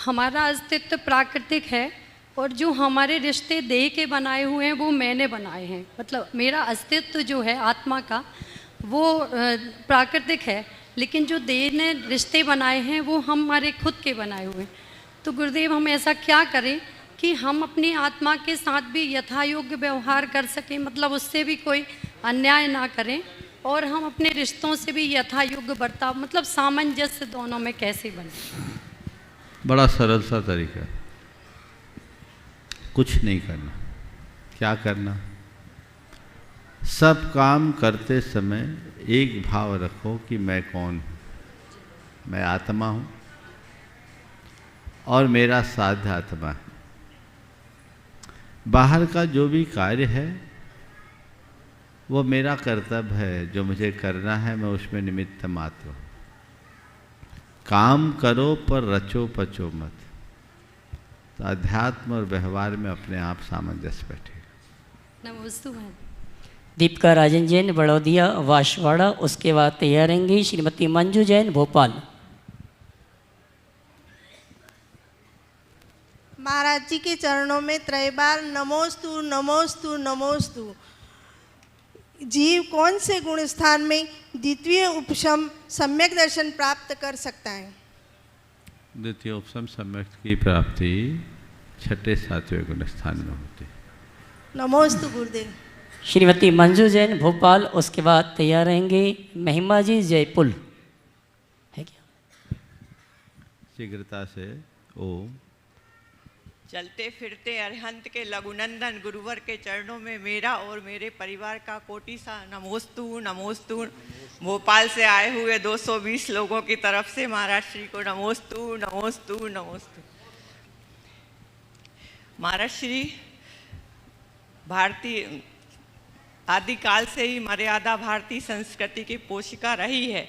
हमारा अस्तित्व प्राकृतिक है और जो हमारे रिश्ते देह के बनाए हुए हैं वो मैंने बनाए हैं। मतलब मेरा अस्तित्व जो है आत्मा का वो प्राकृतिक है, लेकिन जो देह ने रिश्ते बनाए हैं वो हमारे खुद के बनाए हुए हैं। तो गुरुदेव, हम ऐसा क्या करें कि हम अपनी आत्मा के साथ भी यथायोग्य व्यवहार कर सकें, मतलब उससे भी कोई अन्याय ना करें, और हम अपने रिश्तों से भी यथायोग्य बर्ताव, मतलब सामंजस्य दोनों में कैसे बने? बड़ा सरल सा तरीका, कुछ नहीं करना। क्या करना? सब काम करते समय एक भाव रखो कि मैं कौन हूँ। मैं आत्मा हूँ और मेरा साध्य आत्मा है। बाहर का जो भी कार्य है वो मेरा कर्तव्य है, जो मुझे करना है मैं उसमें निमित्त मात्र हूँ। काम करो पर रचो पचो मत। तो अध्यात्म और व्यवहार में अपने आप सामंजस्य बैठेगा। नमोस्तु। दीपिका राजन जैन, बड़ौदिया वाशवाड़ा। उसके बाद तैयार रहेंगी श्रीमती मंजू जैन, भोपाल। महाराज जी के चरणों में त्रैबार नमोस्तु नमोस्तु नमोस्तु। जीव कौन से गुण स्थान में द्वितीय उपशम सम्यक दर्शन प्राप्त कर सकता है? द्वितीय उपशम सम्यक की प्राप्ति छठे सातवें गुण स्थान में होती है। नमोस्तु गुरुदेव। श्रीमती मंजू जैन, भोपाल। उसके बाद तैयार रहेंगे महिमा जी, जयपुर। है क्या? शीघ्रता से ओम। चलते फिरते अरिहंत के लघुनंदन गुरुवर के चरणों में मेरा और मेरे परिवार का कोटि सा नमोस्तु नमोस्तु। भोपाल से आए हुए 220 लोगों की तरफ से महाराज श्री को नमोस्तु नमोस्तु नमोस्तु। महाराज श्री भारतीय आदिकाल से ही मर्यादा भारतीय संस्कृति की पोषिका रही है।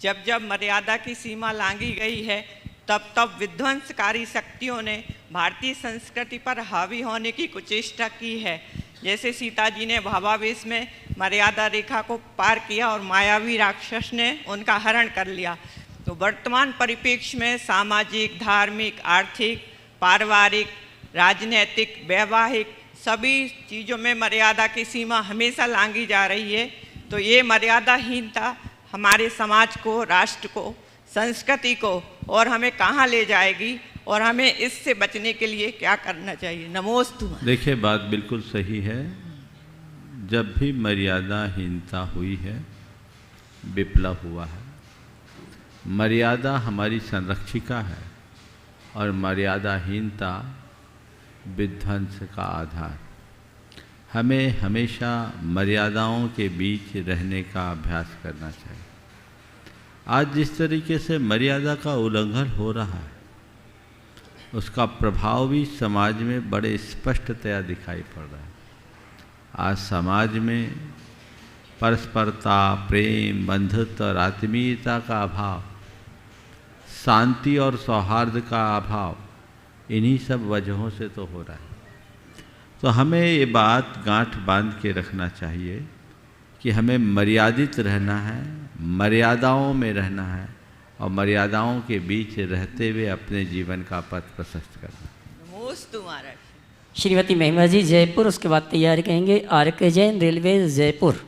जब जब मर्यादा की सीमा लांघी गई है, तब तब विध्वंसकारी शक्तियों ने भारतीय संस्कृति पर हावी होने की कुचेष्टा की है। जैसे सीता जी ने भावावेश में मर्यादा रेखा को पार किया और मायावी राक्षस ने उनका हरण कर लिया। तो वर्तमान परिप्रेक्ष्य में सामाजिक, धार्मिक, आर्थिक, पारिवारिक, राजनैतिक, वैवाहिक सभी चीज़ों में मर्यादा की सीमा हमेशा लांघी जा रही है। तो ये मर्यादाहीनता हमारे समाज को, राष्ट्र को, संस्कृति को और हमें कहाँ ले जाएगी और हमें इससे बचने के लिए क्या करना चाहिए? नमोस्तु। देखिए, बात बिल्कुल सही है। जब भी मर्यादाहीनता हुई है, विप्लव हुआ है। मर्यादा हमारी संरक्षिका है और मर्यादाहीनता विध्वंस का आधार। हमें हमेशा मर्यादाओं के बीच रहने का अभ्यास करना चाहिए। आज जिस तरीके से मर्यादा का उल्लंघन हो रहा है, उसका प्रभाव भी समाज में बड़े स्पष्टतया दिखाई पड़ रहा है। आज समाज में परस्परता, प्रेम, बंधुत्व और आत्मीयता का अभाव, शांति और सौहार्द का अभाव, इन्हीं सब वजहों से तो हो रहा है। तो हमें ये बात गांठ बांध के रखना चाहिए कि हमें मर्यादित रहना है, मर्यादाओं में रहना है और मर्यादाओं के बीच रहते हुए अपने जीवन का पथ प्रशस्त करना। नमोस्तु महाराज। श्रीमती महिमा जी जयपुर, उसके बाद तैयार कहेंगे आर के जैन रेलवे जयपुर।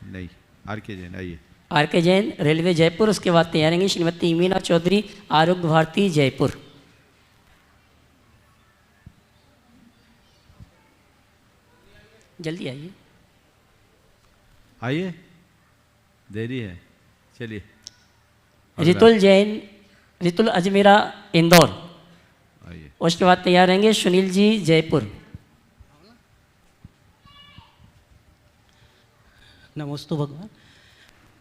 नहीं, आर के जैन आइए। आर के जैन रेलवे जयपुर, उसके बाद तैयार रहेंगे श्रीमती मीना चौधरी आरोग्य भारती जयपुर। जल्दी आइए। आइए, देरी है, चलिए। रितुल जैन, रितुल अजमेरा इंदौर। आइए। उसके बाद तैयार रहेंगे सुनील जी जयपुर। नमोस्तु भगवान।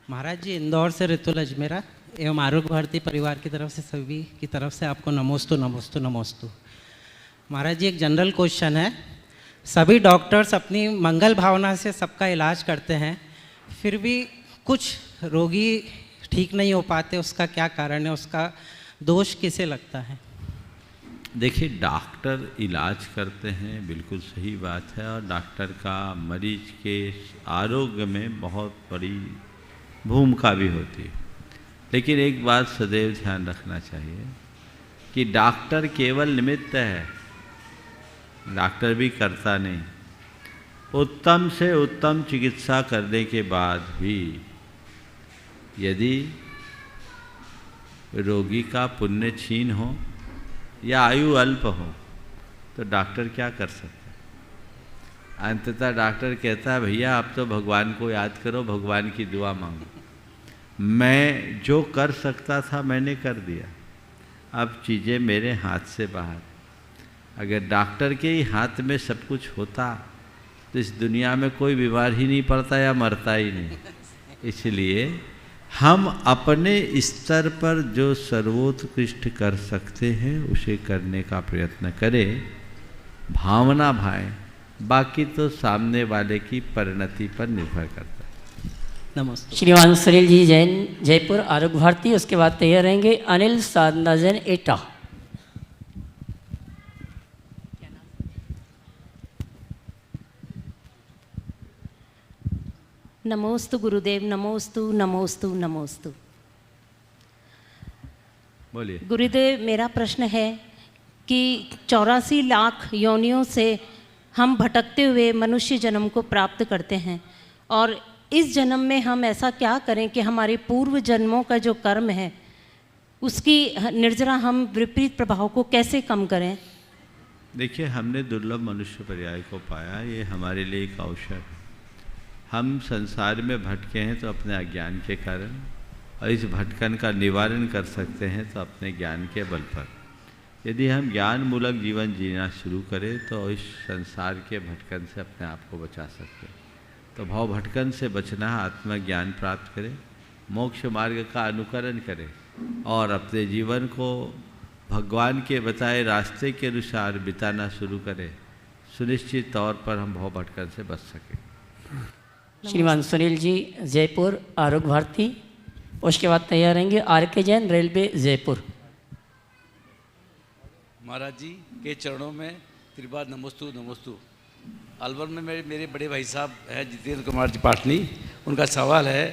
महाराज जी, इंदौर से रितुल अजमेरा एवं आरोग्य भारती परिवार की तरफ से सभी की तरफ से आपको नमोस्तु नमोस्तु नमोस्तु। महाराज जी, एक जनरल क्वेश्चन है। सभी डॉक्टर्स अपनी मंगल भावना से सबका इलाज करते हैं, फिर भी कुछ रोगी ठीक नहीं हो पाते, उसका क्या कारण है? उसका दोष किसे लगता है? देखिए, डॉक्टर इलाज करते हैं, बिल्कुल सही बात है, और डॉक्टर का मरीज के आरोग्य में बहुत बड़ी भूमिका भी होती है। लेकिन एक बात सदैव ध्यान रखना चाहिए कि डॉक्टर केवल निमित्त है, डॉक्टर भी करता नहीं। उत्तम से उत्तम चिकित्सा करने के बाद भी यदि रोगी का पुण्य क्षीण हो या आयु अल्प हो तो डॉक्टर क्या कर सकता है? अंततः डॉक्टर कहता है, भैया आप तो भगवान को याद करो, भगवान की दुआ मांगो। मैं जो कर सकता था मैंने कर दिया, अब चीज़ें मेरे हाथ से बाहर। अगर डॉक्टर के ही हाथ में सब कुछ होता तो इस दुनिया में कोई बीमार ही नहीं पड़ता या मरता ही नहीं। इसलिए हम अपने स्तर पर जो सर्वोत्कृष्ट कर सकते हैं उसे करने का प्रयत्न करें, भावना भाएं, बाकी तो सामने वाले की परिणति पर निर्भर करता है। नमस्ते। श्रीमान सुनील जी जैन जयपुर आरोग्य भारती, उसके बाद तैयार रहेंगे अनिल साधना जैन एटा। नमोस्तु गुरुदेव, नमोस्तु नमोस्तु नमोस्तु। बोलिए। गुरुदेव, मेरा प्रश्न है कि 84 लाख योनियों से हम भटकते हुए मनुष्य जन्म को प्राप्त करते हैं, और इस जन्म में हम ऐसा क्या करें कि हमारे पूर्व जन्मों का जो कर्म है उसकी निर्जरा हम विपरीत प्रभाव को कैसे कम करें? देखिए, हमने दुर्लभ मनुष्य पर्याय को पाया, ये हमारे लिए एक अवसर है। हम संसार में भटके हैं तो अपने अज्ञान के कारण, और इस भटकन का निवारण कर सकते हैं तो अपने ज्ञान के बल पर। यदि हम ज्ञान मूलक जीवन जीना शुरू करें तो इस संसार के भटकन से अपने आप को बचा सकते हैं। तो भाव भटकन से बचना, आत्मज्ञान प्राप्त करें, मोक्ष मार्ग का अनुकरण करें और अपने जीवन को भगवान के बताए रास्ते के अनुसार बिताना शुरू करें। सुनिश्चित तौर पर हम भाव भटकन से बच सकें। श्रीमान सुनील जी जयपुर आरोग्य भारती, उसके बाद तैयार रहेंगे आर के जैन रेलवे जयपुर। महाराज जी के चरणों में त्रिबार नमोस्तु नमोस्तु। अलवर में मेरे बड़े भाई साहब हैं जितेंद्र कुमार जी पाटनी, उनका सवाल है,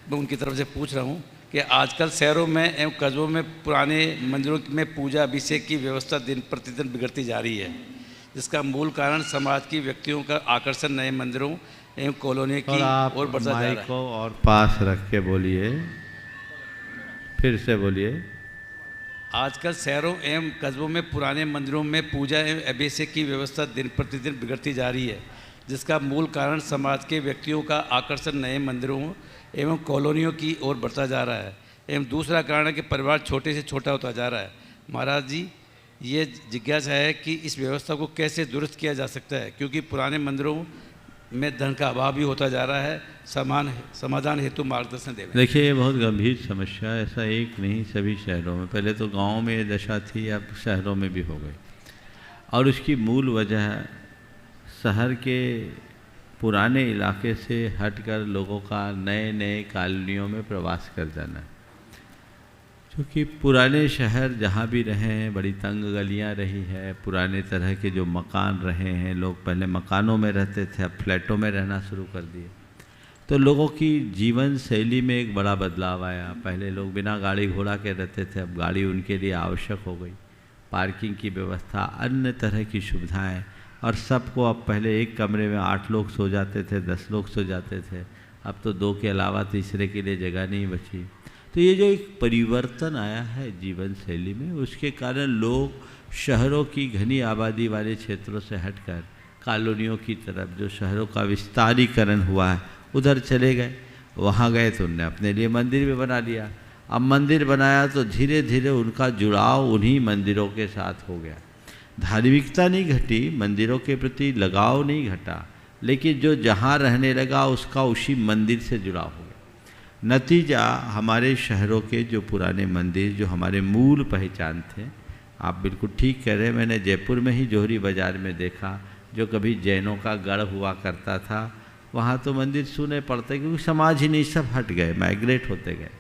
मैं उनकी तरफ से पूछ रहा हूँ कि आजकल शहरों में एवं कस्बों में पुराने मंदिरों में पूजा अभिषेक की व्यवस्था दिन प्रतिदिन बिगड़ती जा रही है, जिसका मूल कारण समाज की व्यक्तियों का आकर्षण नए मंदिरों एवं कॉलोनी की ओर बढ़ता जा रहा है। को और पास रख के बोलिए, फिर से बोलिए। आजकल शहरों एवं कस्बों में पुराने मंदिरों में पूजा एवं अभिषेक की व्यवस्था दिन प्रतिदिन बिगड़ती जा रही है, जिसका मूल कारण समाज के व्यक्तियों का आकर्षण नए मंदिरों एवं कॉलोनियों की ओर बढ़ता जा रहा है, एवं दूसरा कारण है कि परिवार छोटे से छोटा होता जा रहा है। महाराज जी, ये जिज्ञासा है कि इस व्यवस्था को कैसे दुरुस्त किया जा सकता है, क्योंकि पुराने मंदिरों में धन का अभाव भी होता जा रहा है। समाधान हेतु मार्गदर्शन दें। देखिए, ये बहुत गंभीर समस्या है, ऐसा एक नहीं, सभी शहरों में। पहले तो गाँव में ये दशा थी, अब शहरों में भी हो गई, और उसकी मूल वजह शहर के पुराने इलाके से हटकर लोगों का नए नए कॉलोनियों में प्रवास कर जाना, क्योंकि पुराने शहर जहाँ भी रहे हैं बड़ी तंग गलियाँ रही है, पुराने तरह के जो मकान रहे हैं, लोग पहले मकानों में रहते थे, अब फ्लैटों में रहना शुरू कर दिए, तो लोगों की जीवन शैली में एक बड़ा बदलाव आया। पहले लोग बिना गाड़ी घोड़ा के रहते थे, अब गाड़ी उनके लिए आवश्यक हो गई, पार्किंग की व्यवस्था, अन्य तरह की सुविधाएं, और सबको अब पहले एक कमरे में 8 लोग सो जाते थे, 10 लोग सो जाते थे, अब तो 2 के अलावा तीसरे के लिए जगह नहीं बची। तो ये जो एक परिवर्तन आया है जीवन शैली में, उसके कारण लोग शहरों की घनी आबादी वाले क्षेत्रों से हटकर कॉलोनियों की तरफ, जो शहरों का विस्तारीकरण हुआ है, उधर चले गए। वहाँ गए तो उनने अपने लिए मंदिर भी बना लिया। अब मंदिर बनाया तो धीरे धीरे उनका जुड़ाव उन्हीं मंदिरों के साथ हो गया। धार्मिकता नहीं घटी, मंदिरों के प्रति लगाव नहीं घटा, लेकिन जो जहाँ रहने लगा उसका उसी मंदिर से जुड़ाव हो गया। नतीजा हमारे शहरों के जो पुराने मंदिर, जो हमारे मूल पहचान थे, आप बिल्कुल ठीक कह रहे हैं। मैंने जयपुर में ही जोहरी बाज़ार में देखा, जो कभी जैनों का गढ़ हुआ करता था, वहाँ तो मंदिर सूने पड़ते, क्योंकि समाज ही नहीं, सब हट गए, माइग्रेट होते गए।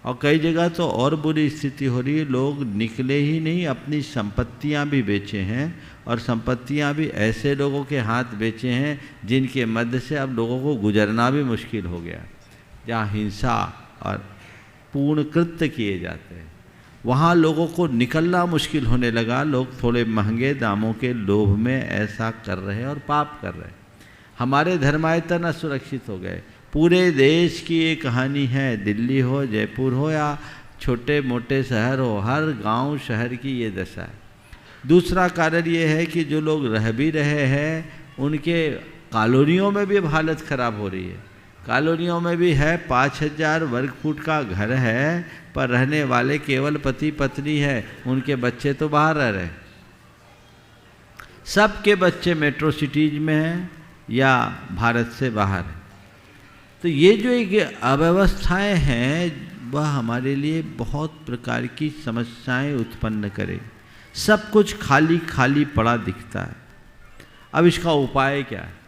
और कई जगह तो और बुरी स्थिति हो रही है, लोग निकले ही नहीं, अपनी संपत्तियां भी बेचे हैं, और संपत्तियां भी ऐसे लोगों के हाथ बेचे हैं जिनके मध्य से अब लोगों को गुजरना भी मुश्किल हो गया। जहाँ हिंसा और पूर्ण कृत्य किए जाते हैं, वहाँ लोगों को निकलना मुश्किल होने लगा। लोग थोड़े महंगे दामों के लोभ में ऐसा कर रहे हैं और पाप कर रहे हैं। हमारे धर्मायतन असुरक्षित हो गए। पूरे देश की ये कहानी है, दिल्ली हो, जयपुर हो या छोटे मोटे शहर हो, हर गांव शहर की ये दशा है। दूसरा कारण ये है कि जो लोग रह भी रहे हैं, उनके कॉलोनियों में भी अब हालत ख़राब हो रही है। कॉलोनियों में भी है 5000 वर्ग फुट का घर है, पर रहने वाले केवल पति पत्नी है, उनके बच्चे तो बाहर रह रहे हैं। सबके बच्चे मेट्रो सिटीज में हैं या भारत से बाहर है। तो ये जो एक अव्यवस्थाएं हैं, वह हमारे लिए बहुत प्रकार की समस्याएं उत्पन्न करे। सब कुछ खाली खाली पड़ा दिखता है। अब इसका उपाय क्या है?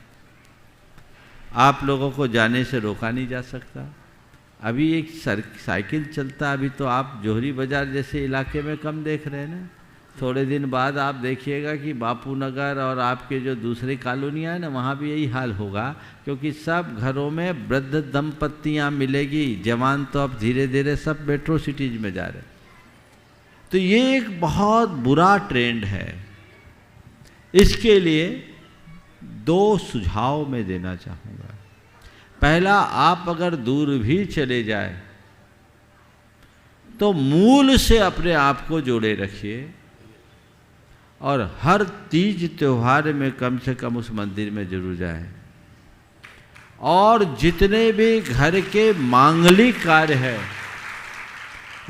आप लोगों को जाने से रोका नहीं जा सकता। अभी एक साइकिल चलता, अभी तो आप जोहरी बाज़ार जैसे इलाके में कम देख रहे हैं ना। थोड़े दिन बाद आप देखिएगा कि बापू नगर और आपके जो दूसरी कॉलोनियाँ हैं ना, वहाँ भी यही हाल होगा, क्योंकि सब घरों में वृद्ध दंपत्तियाँ मिलेगी। जवान तो अब धीरे धीरे सब मेट्रो सिटीज में जा रहे हैं। तो ये एक बहुत बुरा ट्रेंड है। इसके लिए 2 सुझाव मैं देना चाहूँगा। पहला, आप अगर दूर भी चले जाए तो मूल से अपने आप को जोड़े रखिए, और हर तीज त्योहार में कम से कम उस मंदिर में जरूर जाएं। और जितने भी घर के मांगलिक कार्य है,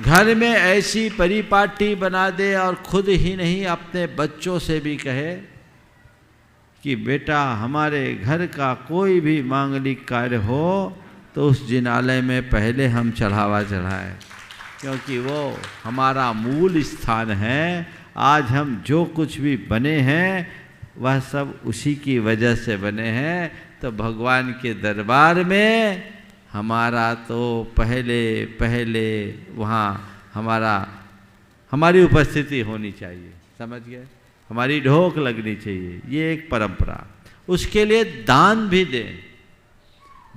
घर में ऐसी परिपाटी बना दे, और खुद ही नहीं अपने बच्चों से भी कहे कि बेटा हमारे घर का कोई भी मांगलिक कार्य हो तो उस जिनालय में पहले हम चढ़ावा चढ़ाएं, क्योंकि वो हमारा मूल स्थान है। आज हम जो कुछ भी बने हैं वह सब उसी की वजह से बने हैं। तो भगवान के दरबार में हमारा तो पहले वहाँ हमारी उपस्थिति होनी चाहिए, समझ गए? हमारी ढोक लगनी चाहिए, ये एक परंपरा। उसके लिए दान भी दें,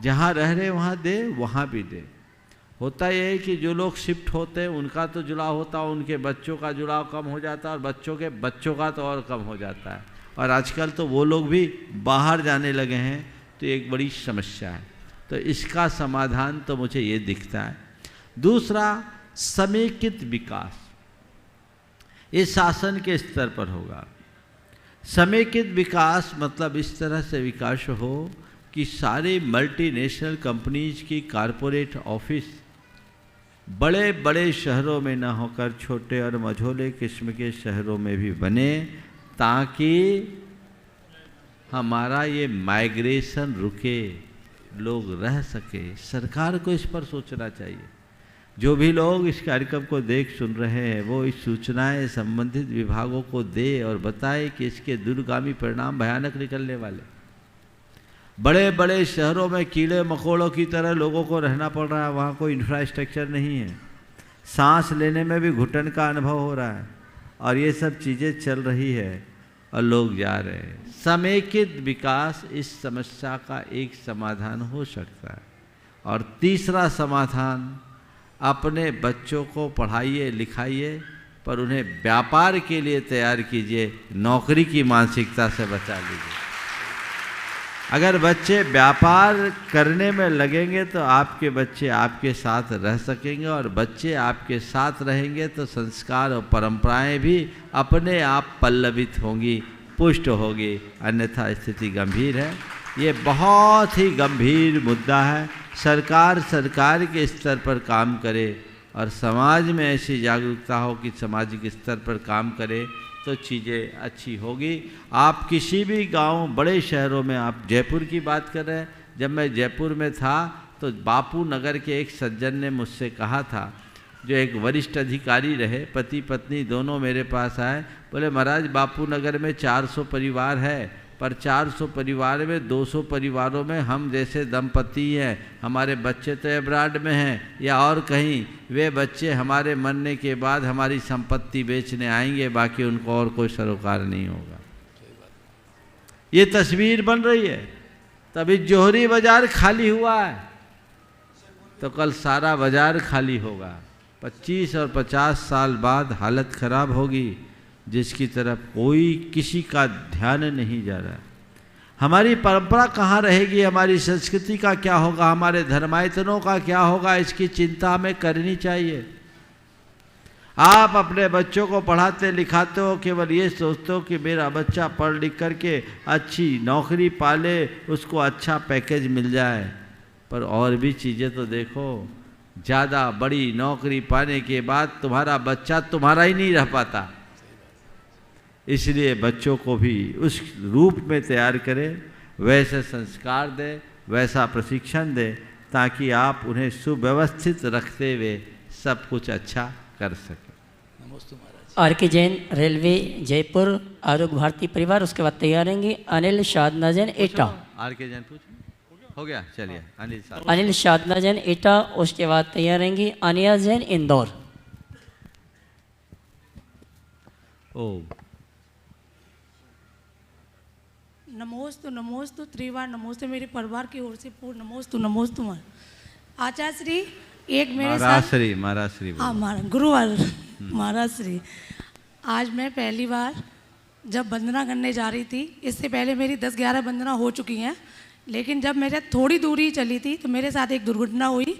जहाँ रह रहे वहाँ दे, वहाँ भी दे। होता यह है कि जो लोग शिफ्ट होते हैं उनका तो जुड़ाव होता है, उनके बच्चों का जुड़ाव कम हो जाता है, और बच्चों के बच्चों का तो और कम हो जाता है। और आजकल तो वो लोग भी बाहर जाने लगे हैं, तो एक बड़ी समस्या है। तो इसका समाधान तो मुझे ये दिखता है। दूसरा, समेकित विकास, ये शासन के स्तर पर होगा। समेकित विकास मतलब इस तरह से विकास हो कि सारे मल्टीनेशनल कंपनीज की कॉरपोरेट ऑफिस बड़े बड़े शहरों में ना होकर छोटे और मझोले किस्म के शहरों में भी बने, ताकि हमारा ये माइग्रेशन रुके, लोग रह सके। सरकार को इस पर सोचना चाहिए। जो भी लोग इस कार्यक्रम को देख सुन रहे हैं वो इस सूचनाएं संबंधित विभागों को दे और बताए कि इसके दूरगामी परिणाम भयानक निकलने वाले। बड़े बड़े शहरों में कीड़े मकोड़ों की तरह लोगों को रहना पड़ रहा है, वहाँ कोई इंफ्रास्ट्रक्चर नहीं है, सांस लेने में भी घुटन का अनुभव हो रहा है, और ये सब चीज़ें चल रही है और लोग जा रहे हैं। समेकित विकास इस समस्या का एक समाधान हो सकता है। और तीसरा समाधान, अपने बच्चों को पढ़ाइए लिखाइए, पर उन्हें व्यापार के लिए तैयार कीजिए, नौकरी की मानसिकता से बचा लीजिए। अगर बच्चे व्यापार करने में लगेंगे तो आपके बच्चे आपके साथ रह सकेंगे, और बच्चे आपके साथ रहेंगे तो संस्कार और परंपराएं भी अपने आप पल्लवित होंगी, पुष्ट होगी, अन्यथा स्थिति गंभीर है। ये बहुत ही गंभीर मुद्दा है। सरकार के स्तर पर काम करे और समाज में ऐसी जागरूकता हो कि सामाजिक स्तर पर काम करे तो चीज़ें अच्छी होगी। आप किसी भी गांव, बड़े शहरों में, आप जयपुर की बात कर रहे हैं, जब मैं जयपुर में था तो बापू नगर के एक सज्जन ने मुझसे कहा था, जो एक वरिष्ठ अधिकारी रहे, पति पत्नी दोनों मेरे पास आए, बोले महाराज बापू नगर में 400 परिवार है, पर 400 परिवार में 200 परिवारों में हम जैसे दंपति हैं, हमारे बच्चे तो एब्राड में हैं या और कहीं, वे बच्चे हमारे मरने के बाद हमारी संपत्ति बेचने आएंगे, बाकी उनको और कोई सरोकार नहीं होगा। ये तस्वीर बन रही है। तभी जोहरी बाजार खाली हुआ है तो कल सारा बाजार खाली होगा। 25 और 50 साल बाद हालत खराब होगी, जिसकी तरफ कोई किसी का ध्यान नहीं जा रहा। हमारी परंपरा कहाँ रहेगी, हमारी संस्कृति का क्या होगा, हमारे धर्मायतनों का क्या होगा, इसकी चिंता हमें करनी चाहिए। आप अपने बच्चों को पढ़ाते लिखाते हो, केवल ये सोचते हो कि मेरा बच्चा पढ़ लिख करके अच्छी नौकरी पाले, उसको अच्छा पैकेज मिल जाए, पर और भी चीज़ें तो देखो। ज़्यादा बड़ी नौकरी पाने के बाद तुम्हारा बच्चा तुम्हारा ही नहीं रह पाता। इसलिए बच्चों को भी उस रूप में तैयार करें, वैसे संस्कार दें, वैसा प्रशिक्षण दें, ताकि आप उन्हें सुव्यवस्थित रखते हुए सब कुछ अच्छा कर सकें। आर के जैन, रेलवे जयपुर, आरोग्य भारती परिवार। उसके बाद तैयार रहेंगे अनिल शादना जैन एटा। आर के जैन पूछ हो गया, चलिए अनिल शादना जैन एटा। उसके बाद तैयार रहेंगी अनिया जैन इंदौर। ओम नमोस्तु त्रिवार नमोस्तु मेरे परिवार की ओर से पूर्ण नमोस्तु आचार्य श्री। एक मेरे साथ महाराज श्री हाँ गुरुवार महाराज श्री। आज मैं पहली बार जब वंदना करने जा रही थी, इससे पहले मेरी 10-11 वंदना हो चुकी हैं, लेकिन जब मेरे थोड़ी दूरी चली थी तो मेरे साथ एक दुर्घटना हुई।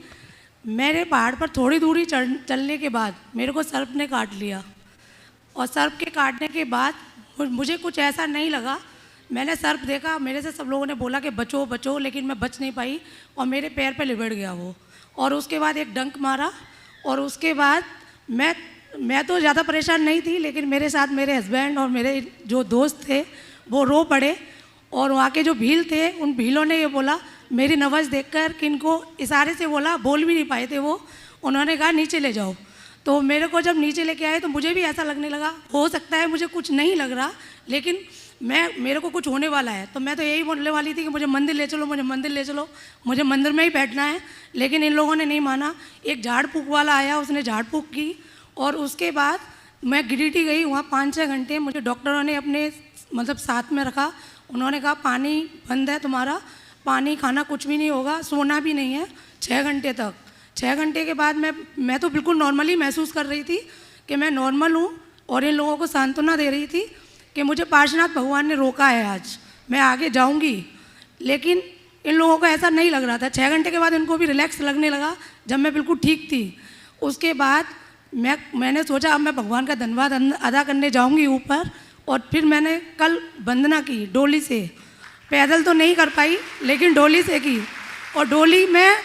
मेरे पहाड़ पर थोड़ी दूरी चलने के बाद मेरे को सर्प ने काट लिया, और सर्प के काटने के बाद मुझे कुछ ऐसा नहीं लगा। मैंने सर्प देखा, मेरे से सब लोगों ने बोला कि बचो बचो, लेकिन मैं बच नहीं पाई और मेरे पैर पे लिबड़ गया वो। और उसके बाद एक डंक मारा, और उसके बाद मैं तो ज़्यादा परेशान नहीं थी, लेकिन मेरे साथ मेरे हस्बैंड और मेरे जो दोस्त थे वो रो पड़े। और वहाँ के जो भील थे, उन भीलों ने ये बोला, मेरी नवज देखकर कि इनको इशारे से बोला, बोल भी नहीं पाए थे वो, उन्होंने कहा नीचे ले जाओ। तो मेरे को जब नीचे लेके आए तो मुझे भी ऐसा लगने लगा, हो सकता है मुझे कुछ नहीं लग रहा, लेकिन मेरे को कुछ होने वाला है। तो मैं तो यही बोलने वाली थी कि मुझे मंदिर ले चलो, मुझे मंदिर ले चलो, मुझे मंदिर में ही बैठना है, लेकिन इन लोगों ने नहीं माना। एक झाड़ फूक वाला आया, उसने झाड़ फूक की, और उसके बाद मैं गिरिटी गई। वहाँ 5-6 घंटे मुझे डॉक्टरों ने अपने मतलब साथ में रखा। उन्होंने कहा पानी बंद है तुम्हारा, पानी खाना कुछ भी नहीं होगा, सोना भी नहीं है 6 घंटे तक। 6 घंटे के बाद मैं तो बिल्कुल नॉर्मली महसूस कर रही थी कि मैं नॉर्मल हूँ, और इन लोगों को सांत्वना दे रही थी कि मुझे पार्श्वनाथ भगवान ने रोका है, आज मैं आगे जाऊंगी। लेकिन इन लोगों को ऐसा नहीं लग रहा था। 6 घंटे के बाद इनको भी रिलैक्स लगने लगा, जब मैं बिल्कुल ठीक थी। उसके बाद मैंने सोचा अब मैं भगवान का धन्यवाद अदा करने जाऊंगी ऊपर। और फिर मैंने कल वंदना की डोली से, पैदल तो नहीं कर पाई लेकिन डोली से की। और डोली में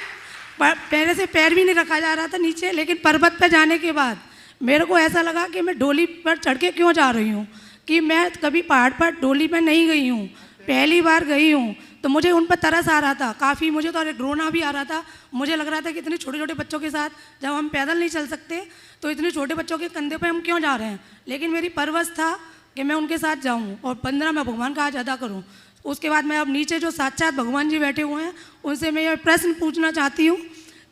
पैर से पैर भी नहीं रखा जा रहा था नीचे, लेकिन पर्वत पर जाने के बाद मेरे को ऐसा लगा कि मैं डोली पर चढ़ के क्यों जा रही हूँ, कि मैं कभी पहाड़ पर डोली पर नहीं गई हूँ, पहली बार गई हूँ। तो मुझे उन पर तरस आ रहा था काफ़ी, मुझे तो रोना भी आ रहा था। मुझे लग रहा था कि इतने छोटे छोटे बच्चों के साथ जब हम पैदल नहीं चल सकते तो इतने छोटे बच्चों के कंधे पे हम क्यों जा रहे हैं। लेकिन मेरी परवश था कि मैं उनके साथ जाऊं और 15 मैं भगवान का आज अदा करूं। उसके बाद मैं अब नीचे जो साक्षात भगवान जी बैठे हुए हैं उनसे मैं ये प्रश्न पूछना चाहती हूँ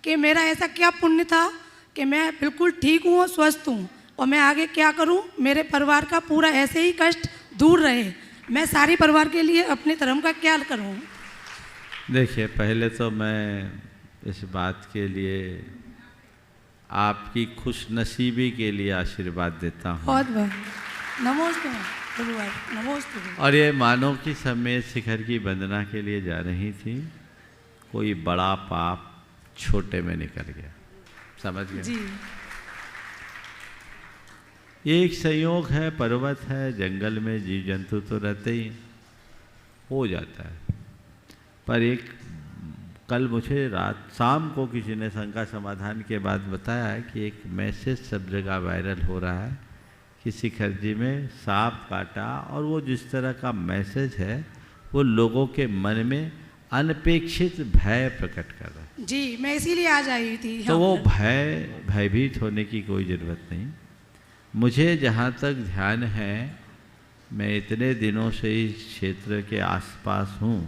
कि मेरा ऐसा क्या पुण्य था कि मैं बिल्कुल ठीक हूँ और स्वस्थ हूँ, और मैं आगे क्या करूँ, मेरे परिवार का पूरा ऐसे ही कष्ट दूर रहे, मैं सारी परिवार के लिए अपने धर्म का क्या करूँ। देखिए, पहले तो मैं इस बात के लिए आपकी खुशनसीबी के लिए आशीर्वाद देता हूँ। बहुत बहुत नमोस्तु नमोस्तु। और ये मानो कि समेत शिखर की वंदना के लिए जा रही थी, कोई बड़ा पाप छोटे में निकल गया, समझ गए जी। ये एक संयोग है, पर्वत है, जंगल में जीव जंतु तो रहते ही, हो जाता है। पर एक कल मुझे रात शाम को किसी ने शंका समाधान के बाद बताया है कि एक मैसेज सब जगह वायरल हो रहा है कि शिखर जी में सांप काटा, और वो जिस तरह का मैसेज है वो लोगों के मन में अनपेक्षित भय प्रकट कर रहा है। जी, मैं इसीलिए आज आई थी। तो वो भयभीत होने की कोई ज़रूरत नहीं। मुझे जहाँ तक ध्यान है, मैं इतने दिनों से इस क्षेत्र के आसपास हूँ,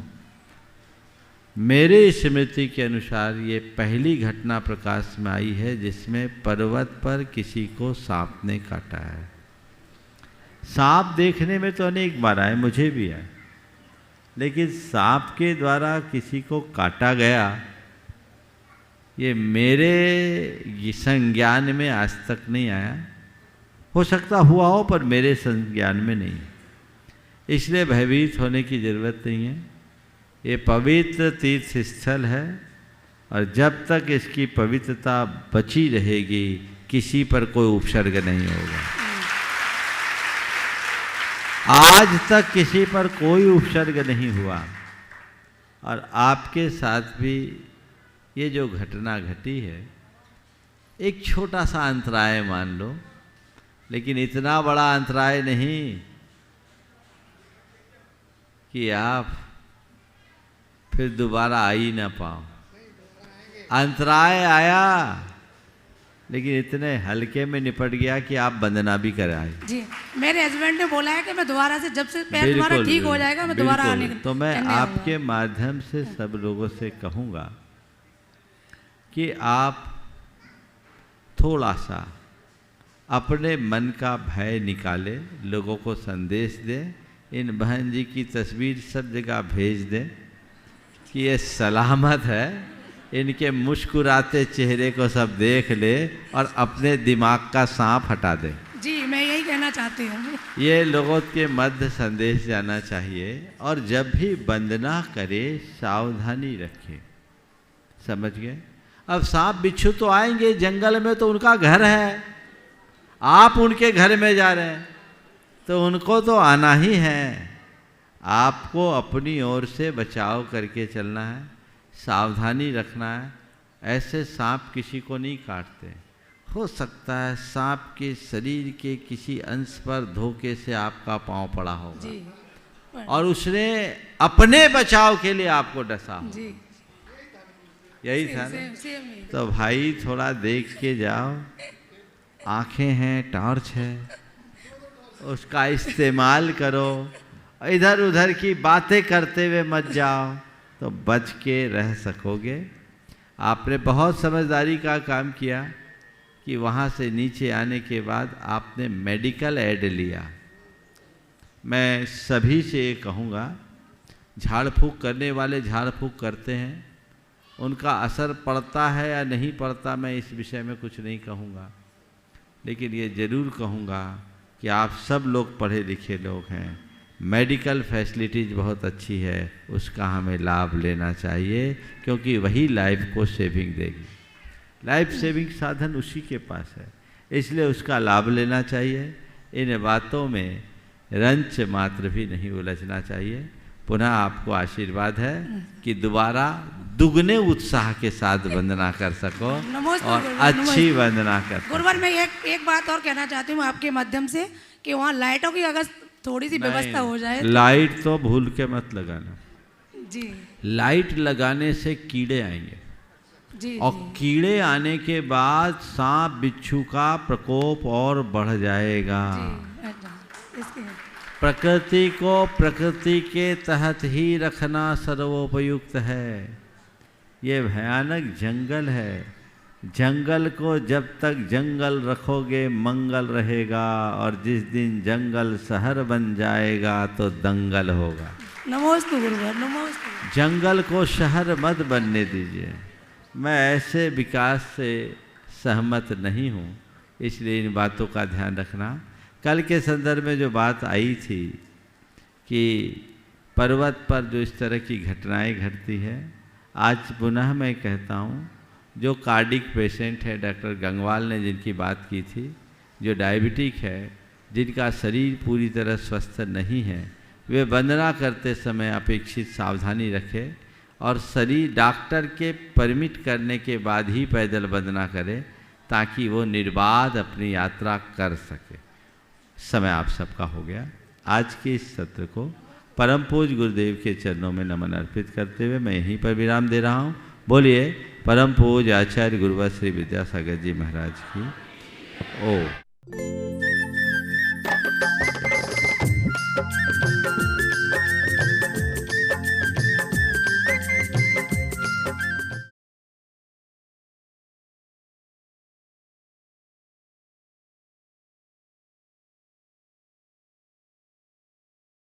मेरे स्मृति के अनुसार ये पहली घटना प्रकाश में आई है जिसमें पर्वत पर किसी को सांप ने काटा है। सांप देखने में तो अनेक बार आए, मुझे भी आए, लेकिन सांप के द्वारा किसी को काटा गया ये मेरे संज्ञान में आज तक नहीं आया। हो सकता हुआ हो, पर मेरे संज्ञान में नहीं। इसलिए भयभीत होने की ज़रूरत नहीं है। ये पवित्र तीर्थ स्थल है और जब तक इसकी पवित्रता बची रहेगी किसी पर कोई उपसर्ग नहीं होगा। आज तक किसी पर कोई उपसर्ग नहीं हुआ, और आपके साथ भी ये जो घटना घटी है एक छोटा सा अंतराय मान लो, लेकिन इतना बड़ा अंतराय नहीं कि आप फिर दोबारा आ ही ना पाओ। अंतराय आया लेकिन इतने हल्के में निपट गया कि आप वंदना भी कराए। जी, मेरे हस्बैंड ने बोला है कि मैं दोबारा से जब से पैर तुम्हारा ठीक हो जाएगा मैं दोबारा आने। तो मैं आपके माध्यम से सब लोगों से कहूँगा कि आप थोड़ा सा अपने मन का भय निकाले, लोगों को संदेश दें, इन बहन जी की तस्वीर सब जगह भेज दें कि ये सलामत है, इनके मुस्कुराते चेहरे को सब देख ले और अपने दिमाग का सांप हटा दे। जी, मैं यही कहना चाहती हूँ। ये लोगों के मध्य संदेश जाना चाहिए। और जब भी वंदना करे सावधानी रखे, समझ गए। अब सांप बिच्छू तो आएंगे, जंगल में तो उनका घर है, आप उनके घर में जा रहे हैं तो उनको तो आना ही है। आपको अपनी ओर से बचाव करके चलना है, सावधानी रखना है। ऐसे सांप किसी को नहीं काटते। हो सकता है सांप के शरीर के किसी अंश पर धोखे से आपका पांव पड़ा होगा और उसने अपने बचाव के लिए आपको डसा हो। यही था ना। तो भाई थोड़ा देख के जाओ, आंखें हैं, टॉर्च है, उसका इस्तेमाल करो। इधर उधर की बातें करते हुए मत जाओ तो बच के रह सकोगे। आपने बहुत समझदारी का काम किया कि वहाँ से नीचे आने के बाद आपने मेडिकल एड लिया। मैं सभी से ये कहूँगा, झाड़ फूँक करने वाले झाड़ फूँक करते हैं, उनका असर पड़ता है या नहीं पड़ता मैं इस विषय में कुछ नहीं कहूँगा, लेकिन ये ज़रूर कहूँगा कि आप सब लोग पढ़े लिखे लोग हैं, मेडिकल फैसिलिटीज़ बहुत अच्छी है, उसका हमें लाभ लेना चाहिए, क्योंकि वही लाइफ को सेविंग देगी। लाइफ सेविंग साधन उसी के पास है, इसलिए उसका लाभ लेना चाहिए। इन बातों में रंच मात्र भी नहीं उलझना चाहिए। पुनः आपको आशीर्वाद है कि दोबारा दुगने उत्साह के साथ वंदना कर सको और अच्छी वंदना कर सको। गुरुवर, मैं एक बात और कहना चाहती हूँ आपके माध्यम से कि वहाँ लाइटों की अगर थोड़ी सी व्यवस्था हो जाए। लाइट तो भूल के मत लगाना। जी लाइट लगाने से कीड़े आएंगे जी और कीड़े आने के बाद सांप बिच्छू का प्रकोप और बढ़ जाएगा। प्रकृति को प्रकृति के तहत ही रखना सर्वोपयुक्त है। ये भयानक जंगल है, जंगल को जब तक जंगल रखोगे मंगल रहेगा, और जिस दिन जंगल शहर बन जाएगा तो दंगल होगा। नमोस्तु गुरुवर, नमोस्तु। जंगल को शहर मत बनने दीजिए। मैं ऐसे विकास से सहमत नहीं हूँ, इसलिए इन बातों का ध्यान रखना। कल के संदर्भ में जो बात आई थी कि पर्वत पर जो इस तरह की घटनाएं घटती है, आज पुनः मैं कहता हूँ, जो कार्डिक पेशेंट है, डॉक्टर गंगवाल ने जिनकी बात की थी, जो डायबिटिक है, जिनका शरीर पूरी तरह स्वस्थ नहीं है, वे वंदना करते समय अपेक्षित सावधानी रखें और शरीर डॉक्टर के परमिट करने के बाद ही पैदल वंदना करें, ताकि वो निर्बाध अपनी यात्रा कर सके। समय आप सबका हो गया। आज के इस सत्र को परम पूज्य गुरुदेव के चरणों में नमन अर्पित करते हुए मैं यहीं पर विराम दे रहा हूँ। बोलिए परम पूज्य आचार्य गुरुवर श्री विद्यासागर जी महाराज की ओम।